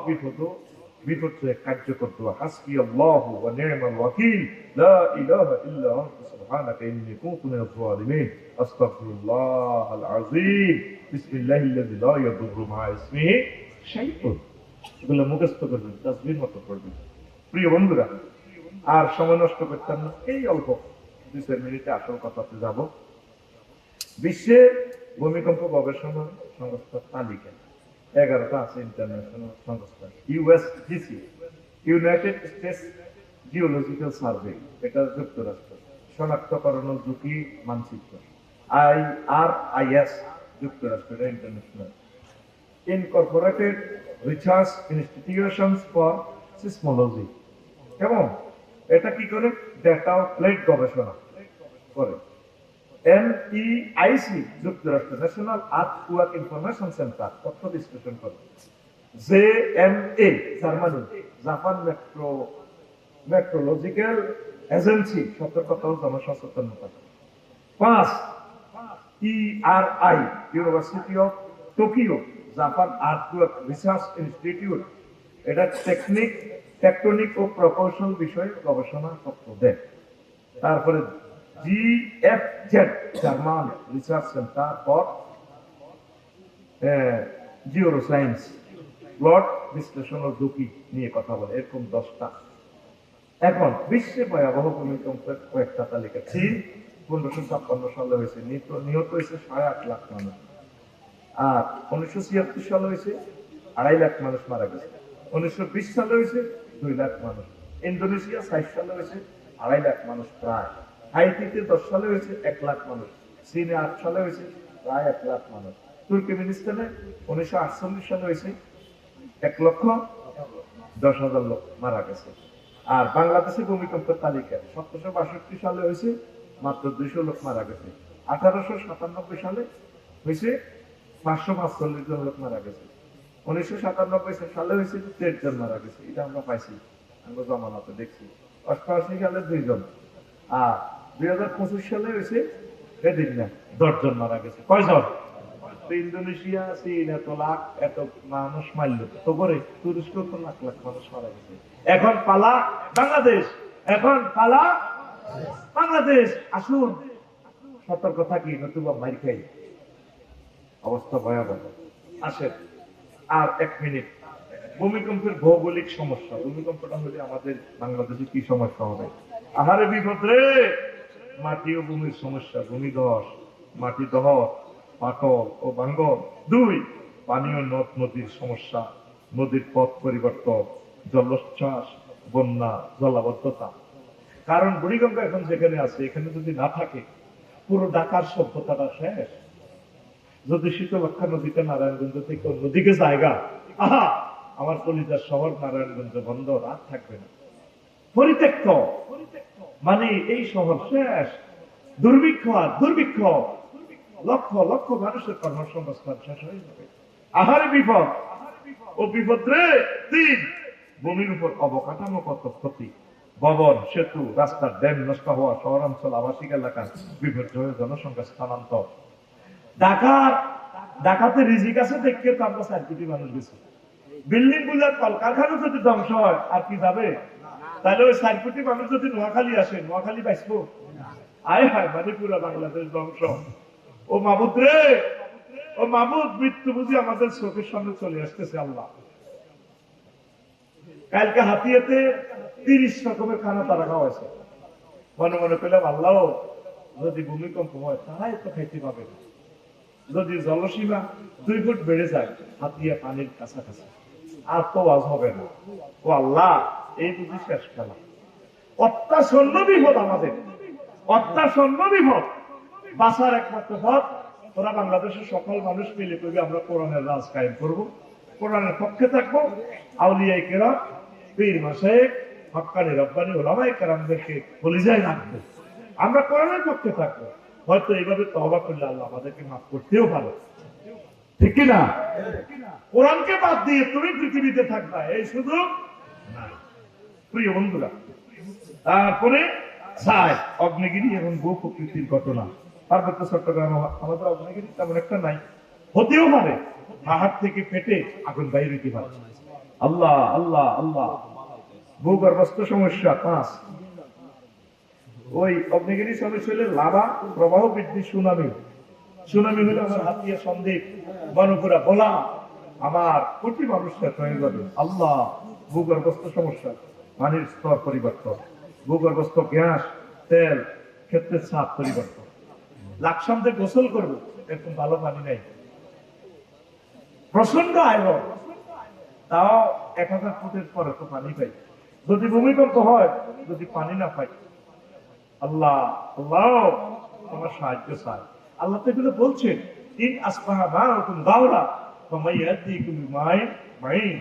বিপদ থেকে কার্যকর দোয়া, হাসবি আল্লাহু ওয়া নি'মাল ওয়াকিল, লা ইলাহা ইল্লা আনতা সুবহানাকা ইন্নী কুনতু মিনাজ জালিমিন, আস্তাগফিরুল্লাহাল আযীম, বিসমিল্লাহিল্লাযী লা ইয়াদুররু মা ইসমিহি শাইউন। এগুলো মুখস্থ করবেন, তাসবিহ মতো পড়বেন। প্রিয় বন্ধুরা, আর সময় নষ্ট করতেন না, এই অল্প 2-4 মিনিটে আসল কথাতে যাব। বিশ্বের ভূমিকম্প গবেষণা সংস্থার তালিকা 11টা আছে ইন্টারন্যাশনাল সংস্থা। ইউএসজিসি, ইউনাইটেড স্টেটস জিওলজিক্যাল সার্ভে, এটা যুক্তরাষ্ট্র। শনাক্তকরণ ও ঝুঁকি মানচিত্র, IRIS, যুক্তরাষ্ট্র, এটা international. Incorporated research institutions for seismology, কেমন? এটা কি করে? ডেটা ও প্লেট গবেষণা করে। NEIC, যুক্তরাষ্ট্র, ন্যাশনাল আর্থকোয়াক ইনফরমেশন সেন্টার, তথ্য বিশ্লেষণ করে। JMA, Germany, Japan meteorological agency, সতর্কতা ও জনসচেতনতা। 5, ERI, university of Tokyo, Japan earthquake research institute, এটা টেকটনিক ও প্রকৌশল বিষয়ে গবেষণা তথ্য দেয়। তারপরে GFZ, German research centre for geoscience, plot বিশ্লেষণ ও ঝুঁকি নিয়ে কথা বলে। এরকম 10টা। এখন বিশ্বে ভয়াবহ ভূমিকম্পের কয়েকটা তালিকা। চীন 1556 সালে হয়েছে, নিহত হয়েছে 8.5 লাখ মানুষ। আর 1976 সালে হয়েছে 2.5 লাখ মানুষ মারা গেছে। 1920 সালে হয়েছে 2 লাখ মানুষ। ইন্দোনেশিয়া 60 সালে হয়েছে 2.5 লাখ মানুষ প্রায়। হাইতিতে 10 সালে হয়েছে 1 লাখ মানুষ। চীনে 8 সালে হয়েছে প্রায় 1 লাখ মানুষ। তুর্কমেনিস্তানে 1948 সালে হয়েছে 1,10,000 লোক মারা গেছে। আর বাংলাদেশে ভূমিকম্পের তালিকা 1762 সালে হয়েছে মাত্র 200 লোক মারা গেছে। 1897 সালে হয়েছে 545 জন লোক মারা গেছে। 1997 সালে হয়েছে 13 জন মারা গেছে। এটা আমরা পাইছি, আমরা জমানাতে দেখছি। 88 সালে 2 জন। আর 2025 সালে হয়েছে এদিন না 10 জন মারা গেছে। কয়জন? ইন্দোনেশিয়া, চীন এত লাখ, এত মানুষ মারল, তো করে তুরস্ক তো লাখ লাখ মানুষ মারা গেছে। এখন পালা বাংলাদেশ, এখন পালা বাংলাদেশ। আসুন সতর্ক থাকি, নতুবা মাইর খাই, অবস্থা ভয়াবহ। আসেন আর 1 মিনিট। ভূমিকম্পের ভৌগোলিক সমস্যা। ভূমিকম্পটা হলে আমাদের বাংলাদেশে কি সমস্যা হবে? আহারে বিপদ রে! মাটি ও ভূমির সমস্যা, ভূমিধস, মাটি দহ, পাটল ও ভাঙ্গন। 2, পানি ও নদ নদীর সমস্যা, নদীর পথ পরিবর্তন, জলোচ্ছ্বাস, বন্যা, জলাবদ্ধতা। কারণ বুড়িগঙ্গা এখন যেখানে আছে, এখানে যদি না থাকে পুরো ঢাকার সভ্যতাটা শেষ। যদি শীতলক্ষা নদীটা নারায়ণগঞ্জ থেকে অন্যদিকে জায়গা, আহা, আমার কলিজার শহর নারায়ণগঞ্জ বন্ধ, রাত থাকবে না, পরিত্যক্ত। মানে এই শহর শেষ। দুর্ভিক্ষ আর দুর্ভিক্ষ, লক্ষ লক্ষ মানুষের কর্মসংস্থান শেষ হয়ে যাবে। আহারে বিপদ ও বিপদ রে! 3, ভূমির উপর অবকাঠামোগত ক্ষতি, ভবন, সেতু, রাস্তার ড্যাম নষ্ট হওয়া, শহরাঞ্চল, আবাসিক এলাকা বিপর্যয়, জনসংখ্যা স্থানান্তর। ঢাকাতে রিজিক আছে দেখে তো আমরা 4 কোটি মানুষ গেছি। বিল্ডিং গুলার কলকারখানা যদি ধ্বংস হয় আর কি যাবে? তাহলে ওই 4 কোটি মানুষ যদি নোয়াখালী আসে, নোয়াখালী বাঁচবো? আয় হায়, মানে পুরো বাংলাদেশ ধ্বংস। ও মাবুদ রে, ও মাবুদ, মৃত্যু বুঝি আমাদের চোখের সামনে চলে আসতেছে। আল্লাহ, কালকে হাতিয়াতে 30 রকমের খানা তারা খাওয়াইছে। মনে মনে পেলাম, আল্লাহ, যদি ভূমিকম্প হয় তারাই তো খাইতে পাবে না। যদি জলসীমা 2 ফুট বেড়ে যায়, হাতিয়া পানির কাছাকাছি, আর তো আজ হবে না। ও আল্লাহ, এই বুঝি শেষ খেলা। অত্যাসন্ন বিপদ আমাদের, অত্যাসন্ন বিপদ। বাঁচার একমাত্র পথ, তোরা বাংলাদেশের সকল মানুষ মিলে করবি, আমরা কোরআনের রাজ কায়েম করব, কোরআনের পক্ষে থাকবো। আউলিয়ায়ে কেরাম, পীর মাশায়েখ, হক্কানি রব্বানি উলামায়ে কেরামদেরকে কলিজায় রাখবো। আমরা কোরআনের পক্ষে থাকবো। হয়তো এইভাবে তওবা করলে আল্লাহ আমাদেরকে মাফ করতেও পারে। ঠিক কিনা? কোরআনকে বাদ দিয়ে তুমি পৃথিবীতে থাকবা এই সুযোগ নাই। প্রিয় বন্ধুরা, তারপরে ছায়, অগ্নিগিরি এবং ভূ প্রকৃতির ঘটনা। পার্বত্য চট্টগ্রাম আমাদের অগ্নিগিরি তেমন একটা নাই, হতেও পারে পাহাড় থেকে ফেটে আগুন বাইরে হইতে পারে। আল্লাহ আল্লাহ আল্লাহ। ভূগর্ভস্থ সমস্যা 5। ওই অগ্নিগিরি সমস্যা হলে লাভা প্রবাহ বৃদ্ধি, সুনামি। সুনামি হলে আমার হাতিয়া সন্দেহ গণপুরা বলা আমার কোটি মানুষ শেষ হয়ে যাবে। আল্লাহ। ভূগর্ভস্থ সমস্যা, পানির স্তর পরিবর্তন, ভূগর্ভস্থ গ্যাস তেল ক্ষেত্রের চাপ পরিবর্তন। লাকসামতে গোসল করবো, এরকম ভালো পানি নাই, প্রচন্ড আয়রন, তাও 1000 ফুটের পরে তো পানি পাই। যদি ভূমিকম্প হয়, যদি পানি না পাই, আল্লাহ আল্লাহ তোমার সাহায্য চাই। আল্লাহ তো এগুলো বলছেন, ইন আসবাহা মাউকুম গাওরা ফামাইয়াতিকুম মাইন।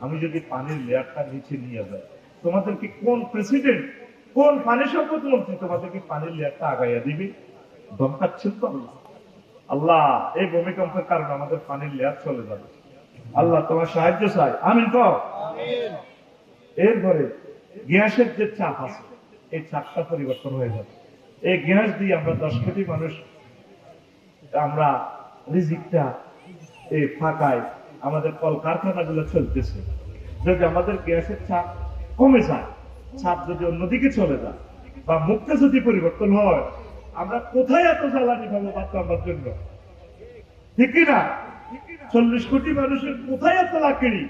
আমি যদি পানির লেয়ারটা নিচে নিয়ে যাই, তোমাদেরকে কোন প্রেসিডেন্ট, কোন পানি সম্পদ মন্ত্রী তোমাদেরকে পানির লেয়ারটা আগাইয়া দিবে? দমকাচ্ছেন তো আল্লাহ। আল্লাহ, এই ভূমিকম্পের কারণে আমাদের পানির লেয়ার চলে যাবে। আল্লাহ তোমার সাহায্য চাই, আমিন কও। এরপরে গ্যাসের যে চাপ আছে, এই চাপটা পরিবর্তন হয়ে যাবে। এই গ্যাস দিয়ে আমরা 10 কোটি মানুষ, আমরা রিজিকটা এই ফাঁকায় আমাদের কলকারখানাগুলো চলতেছে। যদি আমাদের গ্যাসের চাপ কমে যায়, চাপ যদি অন্যদিকে চলে যায়, বা মুখটা যদি পরিবর্তন হয়, আমরা কোথায় এত জ্বালানি পাবো ভাত রান্নার জন্য? ঠিক কিনা? 40 কোটি মানুষের কোথায় এত লাকড়ি?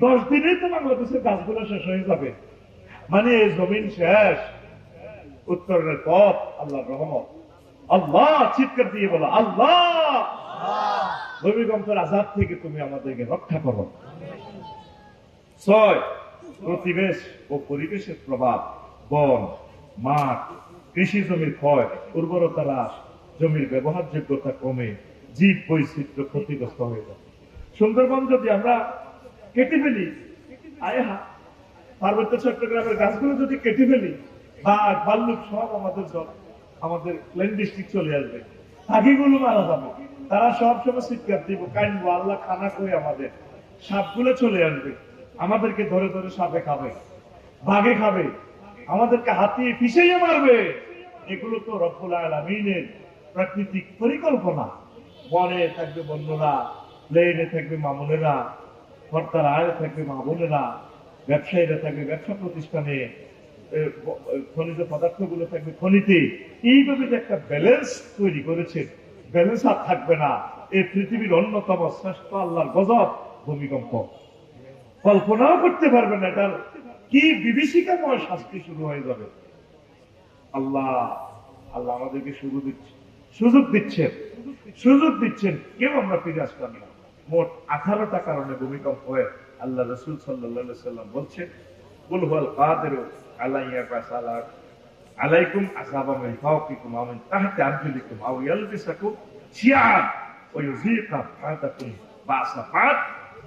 10 দিনেই তো বাংলাদেশের গাছগুলো শেষ হয়ে যাবে। মানে এই জমিন শেষ, উত্তরের পথ আল্লাহর রহমত। আল্লাহ, চিৎকার দিয়ে বলো আল্লাহ। ভূমিকম্পের আযাব থেকে তুমি আমাদেরকে রক্ষা করো। 6, প্রতিবেশ ও পরিবেশের প্রভাব। বন, মাঠ, কৃষি জমির ক্ষয়, উর্বরতা হ্রাস, জমির ব্যবহারযোগ্যতা কমে, জীব বৈচিত্র্য ক্ষতিগ্রস্ত হয়ে যায়। সুন্দরবন যদি আমরা কেটে ফেলি, পার্বত্য চট্টগ্রামের গাছগুলো যদি কেটে ফেলি, বাঘ ভাল্লুক সব আমাদের প্লেন ডিস্ট্রিক্ট চলে আসবে। পাখিগুলো মারা যাবে, তারা সব সময় চিৎকার দিব, কাইনবো, আল্লাহ খানা করে আমাদের। সাপগুলো চলে আসবে, আমাদেরকে ধরে ধরে সাপে খাবে, বাঘে খাবে, আমাদেরকে হাতিয়ে পিছিয়ে মারবে। এগুলো তো রব্বুল আলামিনের প্রাকৃতিক পরিকল্পনা। বনে থাকবে বন্যরা, প্লেনে থাকবে মামুনেরা, কর্তারা থাকবে মা বোনেরা, ব্যবসায়ীরা থাকবে ব্যবসা প্রতিষ্ঠানে, খনিজ পদার্থ গুলো থাকবে খনিতে। এইভাবে যে একটা ব্যালেন্স তৈরি করেছে, ব্যালেন্স আর থাকবে না। এই পৃথিবীর অন্যতম শ্রেষ্ঠ আল্লাহর গজব ভূমিকম্প। কল্পনাও করতে পারবে না এটার কি বিভীষিকাময় শাস্তি শুরু হয়ে যাবে। আল্লাহ আল্লাহ আমাদেরকে সুযোগ দিচ্ছেন, কেউ আমরা ফিরে আসলাম না। মোট 18টা কারণে ভূমিকম্প হয়ে আল্লাহ রাসূল সাল্লাল্লাহু আলাইহি ওয়াসাল্লাম বলছেন, কুল হুয়াল কাদিরু আলা ইয়াবাসালা আলাইকুম আযাবাম মিন ফাওকিকুম ওয়া মিন তাহতি আরজুলিকুম আও ইয়ালবিসাকুম শিয়া'আন ওয়া ইউযীকা বা'দাকুম বা'সাফাত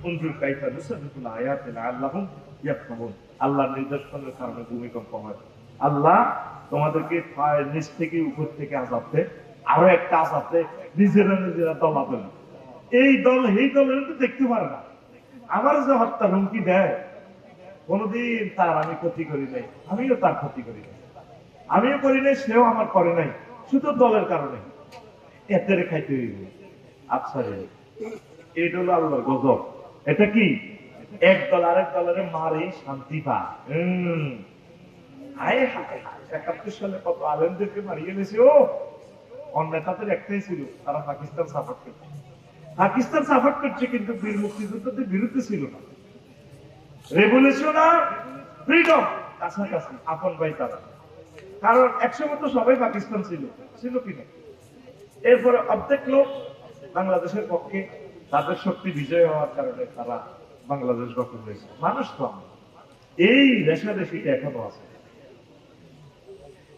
উনজুর কাইফা নুসাবিতুল আয়াতি লাআল্লাহুম ইয়াফকাহুন। আল্লাহর নিদর্শনের কারণে ভূমিকম্প হয়। আল্লাহ তোমাদেরকে নিচ থেকে উপর থেকে আযাব দেয়, আরো একটা আযাব দেয়, নিজেরা দলাদলি। এই দলের তো দেখতে পারে না। আমার যে হত্যা হুমকি দেয়, কোনদিন তার আমি ক্ষতি করি নাই, আমিও তার ক্ষতি করি নাই, আমিও করি নাই, সেও আমার করে নাই, শুধু দলের কারণে এতে খাইতে হইবে। আচ্ছা, এটা হলো আল্লাহর গজব। এটা কি? এক দল আরেক দলের মারে শান্তি পায়। 71 সালে কত আলেমদেরকে মারিয়ে গেছে। অন্যায় তাদের একটাই ছিল, তারা পাকিস্তান সাপোর্ট করছে, কিন্তু বীর মুক্তিযুদ্ধদের বিরুদ্ধে ছিল না। রেভলিউশন আর ফ্রিডম কাছাকাছি, আপন ভাই তারা। কারণ একসময় তো সবাই পাকিস্তান ছিল কিনা। এরপরে অর্ধেক লোক বাংলাদেশের পক্ষে, তাদের শক্তি বিজয় হওয়ার কারণে তারা বাংলাদেশ গঠন হয়েছে। মানুষ তো এই রেশারেশিটা এখনো আছে।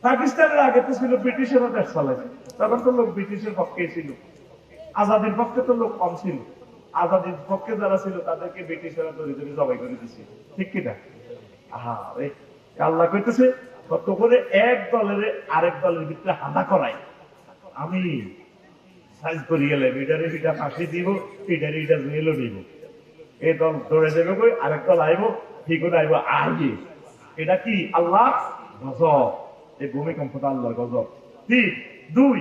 পাকিস্তানের আগে তো ছিল ব্রিটিশেরা দেশ চালাইছে, তখন তো লোক ব্রিটিশের পক্ষে ছিল। আজাদির পক্ষে তো লোক কম ছিল। আজাদির পক্ষে যারা ছিল তাদেরকে ব্রিটিশেরা ধরে ধরে জবাই করে দিচ্ছে, ঠিক কিনা? আল্লাহ কইতেছে, কত করে এক দলের আরেক দলের ভিতরে হানা করাই। আমি সাইজ করি গেলে এটারে এটা ফাঁসি দিব, এটারে এটা জেলও দিব। এই দল দৌড়ে দেবে কই, আরেক দল আইব, ঠিক করে আইব আগে। এটা কি আল্লাহ গজব, এই ভূমিকম্পটা আল্লাহর গজব। 3, 2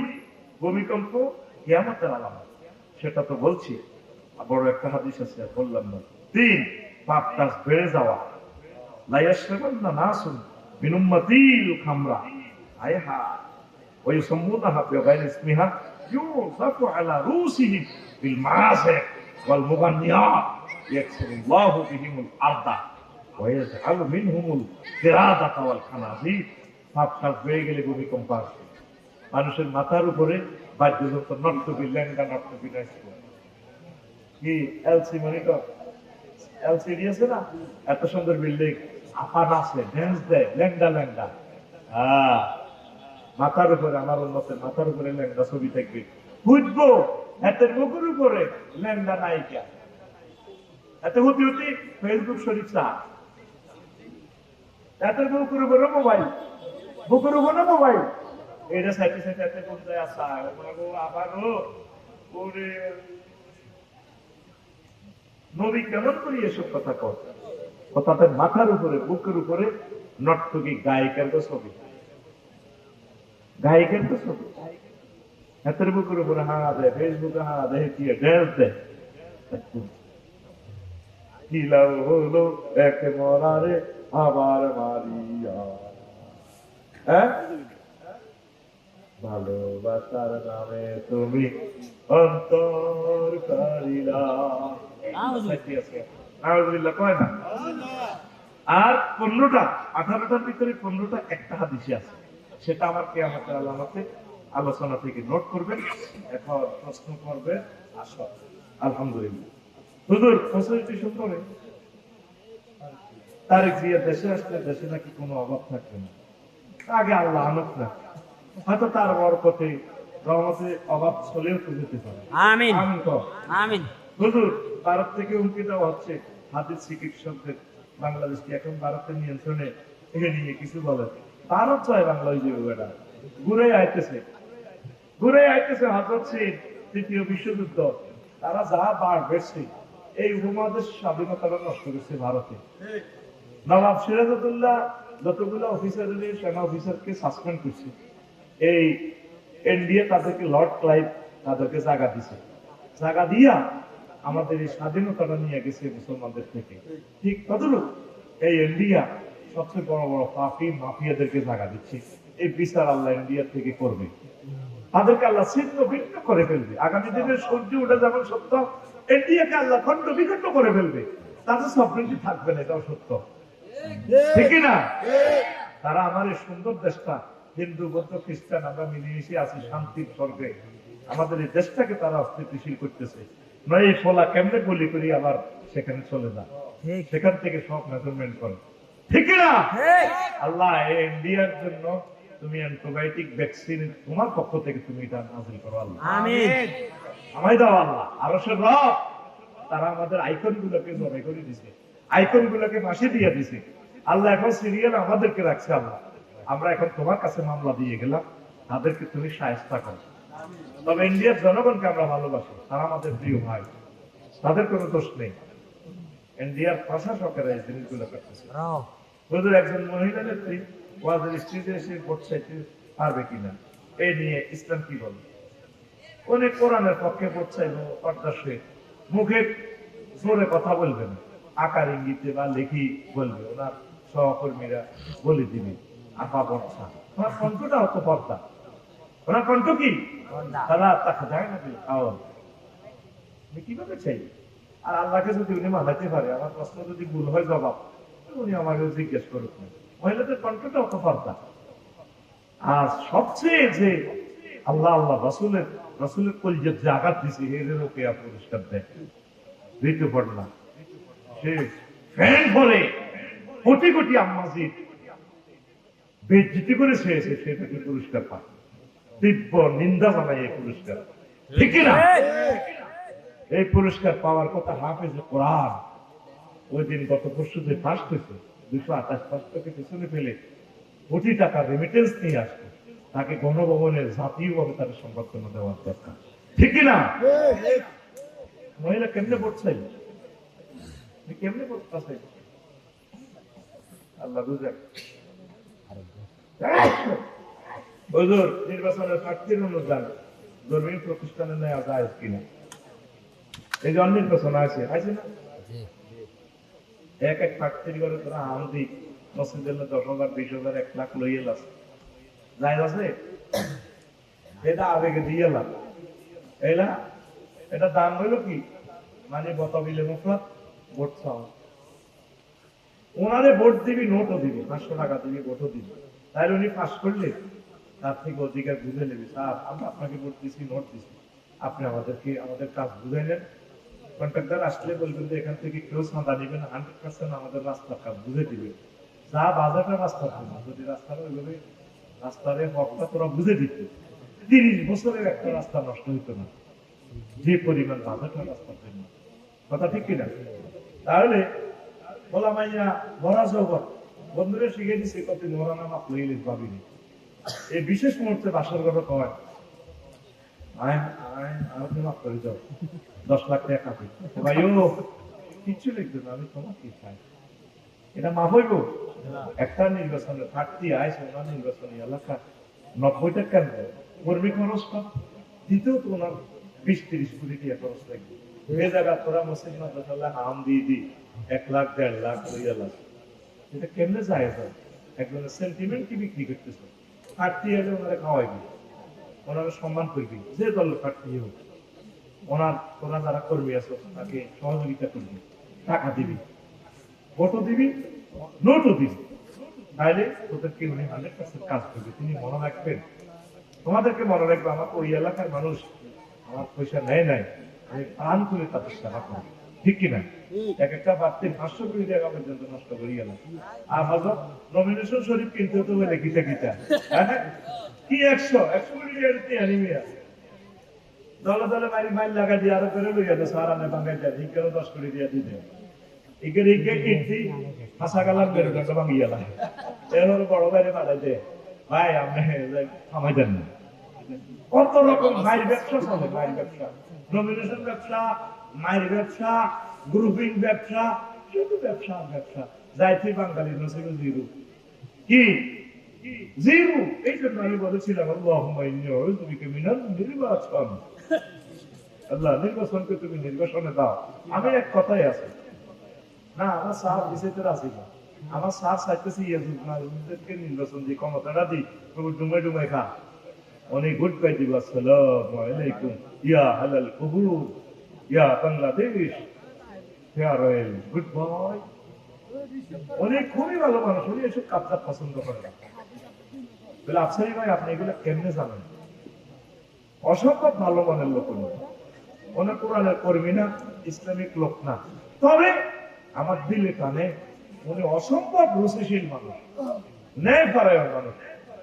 ভূমিকম্প কিয়ামতের আলামত, সেটা তো বলছি, বড় একটা হাদিস আছে বললাম না। 3 পাপ কাজ বেড়ে যাওয়া, লা ইয়াশরাবান্না নাসুন মিন উম্মতিল খামরা, আয় হা ওয়া ইউসাম্মুনাহা বিগাইরি ইসমিহা ইউযাফু আলা রুসিহিম বিল মাযাক ওয়াল মুগান্নিয়াত ইয়াকসুরুল্লাহু বিহিমুল আরদা ওয়া ইয়াজআলু মিনহুমুল কিরাদাতা ওয়াল খানাযির। পাপ কাজ বেড়ে গেলে ভূমিকম্প আসবে। মানুষের মাথার উপরে বাদ্যযন্ত্র, নর্তকী, ল্যাংড়া নর্তকী নাচবে। কি এলসি মনিটর, এলসিডি আছে না, এত সুন্দর বিল্ডিং, আপা নাচে, ড্যান্স দেয়, ল্যাংড়া ল্যাংড়া। মাথার উপরে, আমার উন্নতের মাথার উপরে ল্যাংড়া ছবি থাকবে, বুঝবো এতের মুখের উপরে ল্যাংড়া নায়িকা। এত হতে হতে ফেসবুক শরীফ চা, এতের মুখের উপরে মোবাইল, বুকের উপরে মোবাইল, এটা সাইতে সাইতে এত কোন যায় আসা আবারও ওরে নবী কেমন করি এসব কথা কর। তাদের মাথার উপরে, বুকের উপরে নর্তকী গায়িকার তো ছবি, গায়িকার তো ছবি, হাতের বুকের উপরে হা দেয়, ফেসবুকে হা দেয়, কি ড্যান্স দেয়। কিলাও হলো এক মরারে আবার মারিয়া, হ্যাঁ ভালোবাসার নামে তুমি অন্তর কারিলা। কয় না। আর 15টা 18টার ভিতরে 15টা একটা হাদিসে আছে, সেটা আমার কিয়ামতের আলামতে আলোচনা থেকে নোট করবেন। এখন প্রশ্ন করবে, আসো। আলহামদুলিল্লাহ হুজুর ফ্যাসিলিটি শুনবে, তারেক জিয়া দেশে আসলে দেশে নাকি কোনো অভাব থাকবে না। আগে আল্লাহ আনুক না, হয়তো তার বরকতে রহমতে অভাব চলেও তো যেতে পারে। আমিন আমিন। হুজুর ভারত থেকে হুমকি দেওয়া হচ্ছে, হাদিস চিকিৎসকদের বাংলাদেশকে এখন ভারতের নিয়ন্ত্রণে এ নিয়ে কিছু বলে। ভারত চায় বাংলা ওই যে বেটা ঘুরে আইতেছে, ঘুরে আইতেছে। হযরত সিং তৃতীয় বিশ্বযুদ্ধ, তারা যা বাড় বেড়ছে, এই উপমহাদেশ স্বাধীনতাটা নষ্ট করছে ভারতে। নবাব সিরাজউদ্দৌলা যতগুলো অফিসারের, সেনা অফিসারকে সাসপেন্ড করছে। এই ইন্ডিয়া তাদেরকে, লর্ড ক্লাইভ তাদেরকে জায়গা দিছে, জায়গা দিয়া আমাদের এই স্বাধীনতাটা নিয়ে গেছে মুসলমানদের থেকে। ঠিক ততটুকু এই ইন্ডিয়া সবচেয়ে বড় বড় পাপি মাফিয়াদেরকে জায়গা দিচ্ছে। এই বিচার আল্লাহ ইন্ডিয়া থেকে করবে, তাদেরকে আল্লাহ ছিন্ন ভিন্ন করে ফেলবে। আগামী দিনের সূর্য উঠে যেমন সত্য, ইন্ডিয়াকে আল্লাহ খণ্ড বিখণ্ড করে ফেলবে, তাদের সফরেন্টি থাকবে না, এটাও সত্য, ঠিক না? তারা আমার এই সুন্দর দেশটা, হিন্দু বৌদ্ধ খ্রিস্টান আমরা মিলেমিশে আছি শান্তির স্বর্গে, আমাদের এই দেশটাকে তারা অস্থিতিশীল করতেছে। নয় এই ফলা কেমনে গুলি করি আবার সেখানে চলে যা, সেখান থেকে সব মেজারমেন্ট করে, ঠিক না? আল্লাহ ইন্ডিয়ার জন্য তুমি অ্যান্টিবায়োটিক ভ্যাকসিন তোমার পক্ষ থেকে তুমি এটা নাযিল করো আল্লাহ, আমিন। আমায় দাও আল্লাহ, আরশের রব। তারা আমাদের আইকন গুলোকে জবাই করে দিছে, আইকন গুলোকে ফাঁসি দিয়ে দিছে। আল্লাহ এখন সিরিয়াল আমাদেরকে রাখছে। আল্লাহ আমরা এখন তোমার কাছে মামলা দিয়ে গেলাম, তাদেরকে তুমি শায়েস্তা করো। তবে ইন্ডিয়ার জনগণকে আমরা ভালোবাসি, তারা আমাদের প্রিয় ভাই, তাদের কোনো দোষ নেই। ইন্ডিয়ার প্রশাসকেরা এই জিনিসগুলো করতেছে। হুজুর একজন মহিলা নেত্রী ওয়াজের স্ত্রীতে এসে ভোট চাইতে পারবে কিনা, এই নিয়ে ইসলাম কি বলে? উনি কোরআনের পক্ষে ভোট চাইবো, পর্দাশে মুখে জোরে কথা বলবে না, আকার ইঙ্গিতে বা লিখি বলবে, ওনার সহকর্মীরা বলে দিবে আপা বর্ষা, ওনার কণ্ঠটা হতো পর্দা, ওনার কণ্ঠ কি তারা তাকে যায় না খাওয়ান, কিভাবে চাই? আর আল্লাহকে যদি উনি মানাতে পারে, আমার প্রশ্ন যদি ভুল হয় জবাব উনি আমাকে জিজ্ঞেস করুক না। মহিলাদের কণ্ঠটা অত পর্দা। আর সবচেয়ে যে আল্লাহ আল্লাহ রসুলের রসুলের কলিজাত যে আঘাত দিছে, এদেরও পেয়া পুরস্কার দেয়। ঋতু পড়লাম সে ফ্যান ভরে কোটি কোটি আম্মাজিদ বেজ্জিতি করে শেষে সেটাকে পুরস্কার পায়, তীব্র নিন্দা জানাই এই পুরস্কার, ঠিক না? এই পুরস্কার পাওয়ার কথা হাফেজ কোরআন ওই দিন গত পরশু যে ফার্স্ট হয়েছে 228 পাঁচটাকে পেছনে ফেলে কোটি টাকা রেমিটেন্স নিয়ে আসবে, তাকে গণভবনের জাতীয়ভাবে তার সংবর্ধনা দেওয়ার দরকার। ঠিক না? মহিলা কেমনে ভোট চাই, কেমনে ভোট চাই আল্লাহ বুঝে। হুজুর নির্বাচনের প্রার্থীর অনুদান ধর্মীয় প্রতিষ্ঠানে নেওয়া যায় কিনা? এই যে নির্বাচন আছে না, এক এক প্রার্থীর করে তোরা আমদি মসজিদের 10,000 20,000 1 লাখ লইয়ে লাস যাই আছে, এটা আবেগে দিয়ে লাভ এলা। এটা দাম হইল কি মানে বতাবিলে মুফরাত ভোট চাও, ওনারে ভোট দিবি নোটও দিবি, 500 টাকা দিবি ভোটও দিবি, তাহলে উনি পাস করলে তার থেকে অধিকার বুঝে নেবে, স্যার আমরা আপনাকে ভোট দিচ্ছি নোট দিচ্ছি, আপনি আমাদেরকে আমাদের কাজ বুঝে নেন। কন্ট্রাক্টর আসলে বলবেন যে এখান থেকে কেউ চাঁদা নেবেন, 100% আমাদের রাস্তার কাজ বুঝে দিবে, যা বাজারটা রাস্তা থাকবে, যদি রাস্তাটা ওইভাবে রাস্তার হকটা তোরা বুঝে দিত 30 বছরের একটা রাস্তা নষ্ট হইতো না, যে পরিমাণ বাজারটা রাস্তার জন্য। কথা ঠিক কিনা? তাহলে বলা মাইয়া মরা জগৎ বন্ধুরে শিখে দিচ্ছে কত মরা নাম আপনি ভাবিনি। এই বিশেষ মুহূর্তে বাসর কথা কয় মাফ করে যাও 10 লাখ টাকা কাটে ভাইও কিচ্ছু লিখবে না, আমি তোমাকে চাই, এটা মাফ হইব? একটা নির্বাচনের প্রার্থী আয় সোনা নির্বাচনী এলাকা 90 টাকা কর্মী খরচ কম, দ্বিতীয় তো ওনার 20-30 কোটি টাকা খরচ লাগবে। এই জায়গা তোরা মসজিদ মাদ্রাসা হাম দিয়ে দি 1 লাখ 1.5 লাখ লইয়া লাখ, এটা কেমনে যায়? একজনের সেন্টিমেন্ট কি বিক্রি করতেছে? প্রার্থী এলে ওনারা খাওয়াইবি, ওনারা সম্মান করবি, যে দলের প্রার্থী হোক ওনার তোরা যারা কর্মী আছে তাকে সহযোগিতা করবি, টাকা দিবি, ভোটও দিবি, নোটও দিবি, তাইলে তোদেরকে উনি 100% কাজ করবে। তিনি মনে রাখবেন, তোমাদেরকে মনে রাখবে আমার ওই এলাকার মানুষ আমার পয়সা নেয় নাই, আমি প্রাণ করে তাদের সেবা করবো, ঠিক কিনা? এক একটা প্রার্থী 500 কোটি টাকা পর্যন্ত নষ্ট করে গেল। আর হজরত নমিনেশন শরীফ কিনতে তো বলে গীতা গীতা কি 100 কোটি টাকা আনিমিয়া দলে দলে মাইল লাগা দিয়ে আরো করে লইয়া দে সারা নে ভাঙাই যায়, ইকেরও 10 কোটি দিয়া দিতে, ইকের ইটি ফাঁসা গালার বেরোটা ভাঙিয়া লাগে, এর বড় বাইরে বাড়াই দে ভাই আপনি থামাই দেন না। কত রকম মায়ের ব্যবসা চলে, মায়ের ব্যবসা, নমিনেশন ব্যবসা, মায়ের ব্যবসা, গ্রুপিং ব্যবসা, শুধু ব্যবসা ব্যবসা। যাইতে বাঙালি নসিব জিরো, কি জিরো। এই জন্য আমি বলেছিলাম আল্লাহ নির্বাচনকে তুমি নির্বাচনে দাও। আমি এক কথাই আছে না, আমার সার বিষয়তে রাজি না, আমার সার চাইতেছি ইয়াজুদ্দেরকে নির্বাচন দিয়ে ক্ষমতাটা দিই, ডুমাই ডুমাই খা অনেক গুড বাই দিব। আসসালামু আলাইকুম ইয়া হালাল কুবুর ইয়া বাংলাদেশ ফেয়ারওয়েল গুড বাই। অনেক খুবই ভালো মানুষ, উনি এসব কাজ পছন্দ করে না। বলে আফসারি ভাই আপনি এগুলো কেমনে জানেন? অসম্ভব ভালো মনের লোক উনি, অনেক কোরআনের কর্মী না, ইসলামিক লোক না, তবে আমার দিলে টানে উনি অসম্ভব রুচিশীল মানুষ, ন্যায় পারায়ণ মানুষ।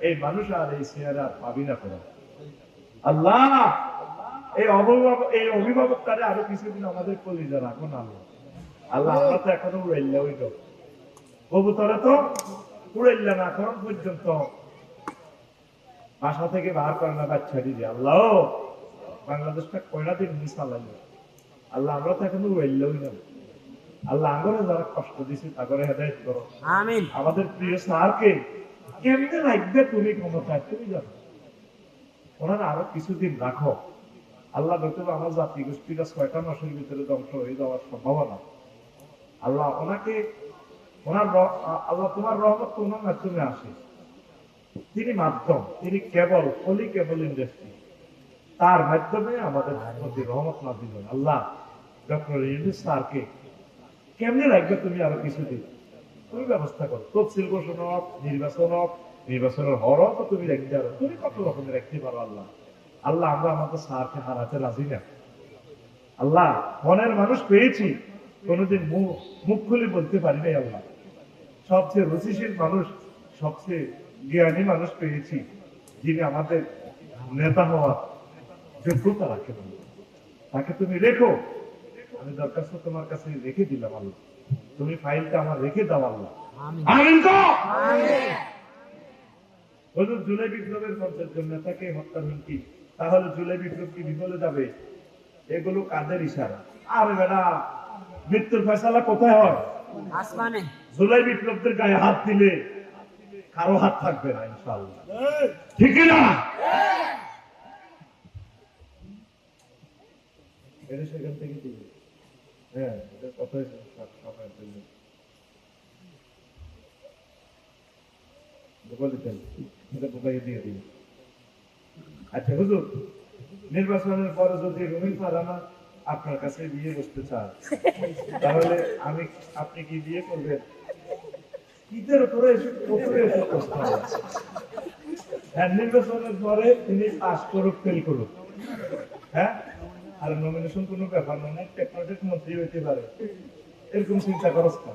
এই মানুষ আর এই চেহারা পাবি না করে। আল্লাহ এই অভিভাবকটারে আরো কিছুদিন আমাদের কলিজা রাখুন আল্লাহ। আল্লাহ আমরা তো এখনো উড়াইল্লা ওই কবুতরে তো উড়াইল্লা না এখন পর্যন্ত বাসা থেকে বার করে না বাচ্চা দিদি। আল্লাহ বাংলাদেশটা কয়টা দিন মিশালাইল আল্লাহ, আমরা তো এখনো উড়াইল্লাও না। আল্লাহ আমরা যারা কষ্ট দিছি তাদের হেদায়েত করো। আমিন। আমাদের প্রিয় স্যারকে কেমনে লাগবে তুমি ক্ষমতায় তুমি জানো, ওনারা আরো কিছুদিন রাখো আল্লাহ। নতুন আমার জাতি গোষ্ঠীটা 6টা মাসের ভিতরে ধ্বংস হয়ে যাওয়ার সম্ভাবনা। আল্লাহ ওনাকে আল্লাহ তোমার রহমত তো ওনার মাধ্যমে আসে, তিনি মাধ্যম, তিনি কেবল অলি কেবল ইন্ডাস্ট্রি, তার মাধ্যমে আমাদের প্রতি রহমত না দিবেন। আল্লাহ ডক্টর ইউনূস স্যারকে কেমনে রাখবে তুমি আরো কিছুদিন, তুমি ব্যবস্থা করো। তফসিল ঘোষণা হোক, নির্বাচনের হরও তো তুমি রাখতে পারো, তুমি কত রকমের রাখতে পারো। আল্লাহ আল্লাহ আমরা আমাদের স্যারকে হারাতে রাজি না। আল্লাহ মনের মানুষ পেয়েছি, কোনোদিন মুখ খুলে বলতে পারি নাই। আল্লাহ সবচেয়ে রুচিশীল মানুষ, সবচেয়ে জ্ঞানী মানুষ পেয়েছি, যিনি আমাদের নেতা হওয়ার যোগ্যতা রাখে। তাকে তুমি রেখো, আমি দরখাস্ত তোমার কাছে রেখে দিলাম। আল্লাহ তুমি ফাইলটা আমার রেখে দাও। আল্লাহ জুলাই বিপ্লবের মঞ্চের জন্য তাকে হত্যার হুমকি তাহলে জুলাই বিপ্লব কি বিফলে যাবে? এগুলো কাদের ইশারা? আরে বেটা, মৃত্যুর ফয়সালা কোথায় হয়? আসমানে। জুলাই বিপ্লবদের গায়ে হাত দিলে কারো হাত থাকবে না ইনশাআল্লাহ, ঠিক না? এটা সেখান থেকে দিবে। হ্যাঁ, এটা কথা হয়েছে সবার জন্য। এটা বোকাই দিয়ে দিন। আচ্ছা হুজুর, নির্বাচনের পরে যদি রুমিন ফারহানা আপনার কাছে বিয়ে বসতে চান, তাহলে আপনি কি বিয়ে করবেন? ঈদের উপরে এসে প্রশ্ন আছে। হ্যাঁ, নির্বাচনের পরে তিনি পাস করুক ফেল করুক, হ্যাঁ, আর নমিনেশন কোনো ব্যাপার নয়, টেকনোলজিক মন্ত্রী হইতে পারে, এরকম চিন্তা করস না।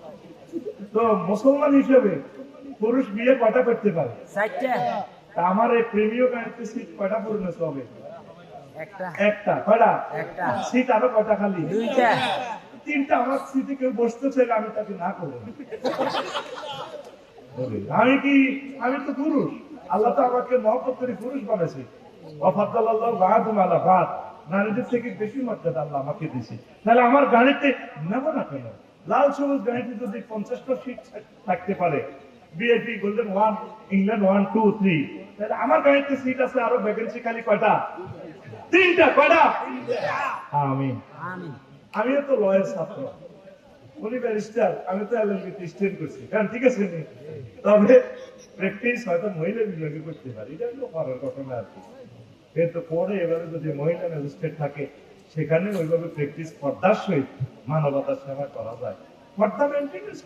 তো মুসলমান হিসেবে পুরুষ বিয়ে কয়টা করতে পারে? তা আমার এই প্রেমীয় গাড়িতে সিট কয়টা পূর্ণ হবে? একটা। কয়টা? একটা। সিট আরো কয়টা খালি? দুইটা। তিনটা। আমার সিটে কেউ বসতে চাইলে আমি তাকে না করবো। আমি তো পুরুষ, আল্লাহ তো আমাকে মহব্বত করে পুরুষ বানাইছে। ওয়াফাদাল্লাহু বা'দুম আলা বা'দ, নারীদের থেকে বেশি মর্যাদা আল্লাহ আমাকে দিয়েছে। তাহলে আমার গাড়িতে নেব না কেন? লাল সবুজ গাড়িতে যদি 50টা সিট থাকতে পারে, বিএপি গোল্ডেন 1, ইংল্যান্ড 1, 2, 3, তাহলে আমার গাড়িতে সিট আছে আরো ভ্যাকেন্সি খালি কয়টা? তিনটা। কয়টা? আমিন। আমিও তো লয়ের ছাত্র, উনি ব্যারিস্টার, আমি তো এলএলবি স্টুডেন্ট করছি, কারণ ঠিক আছে নি, তবে প্র্যাকটিস হয়তো মহিলা বিভাগে করতে পারি, এটা হলো করার ঘটনা আর কি। কিন্তু পরে এভাবে যদি মহিলা ম্যাজিস্ট্রেট থাকে, সেখানে ওইভাবে প্র্যাকটিস পর্দার সহিত মানবতার সেবা করা যায়, পর্দা মেনটেন্স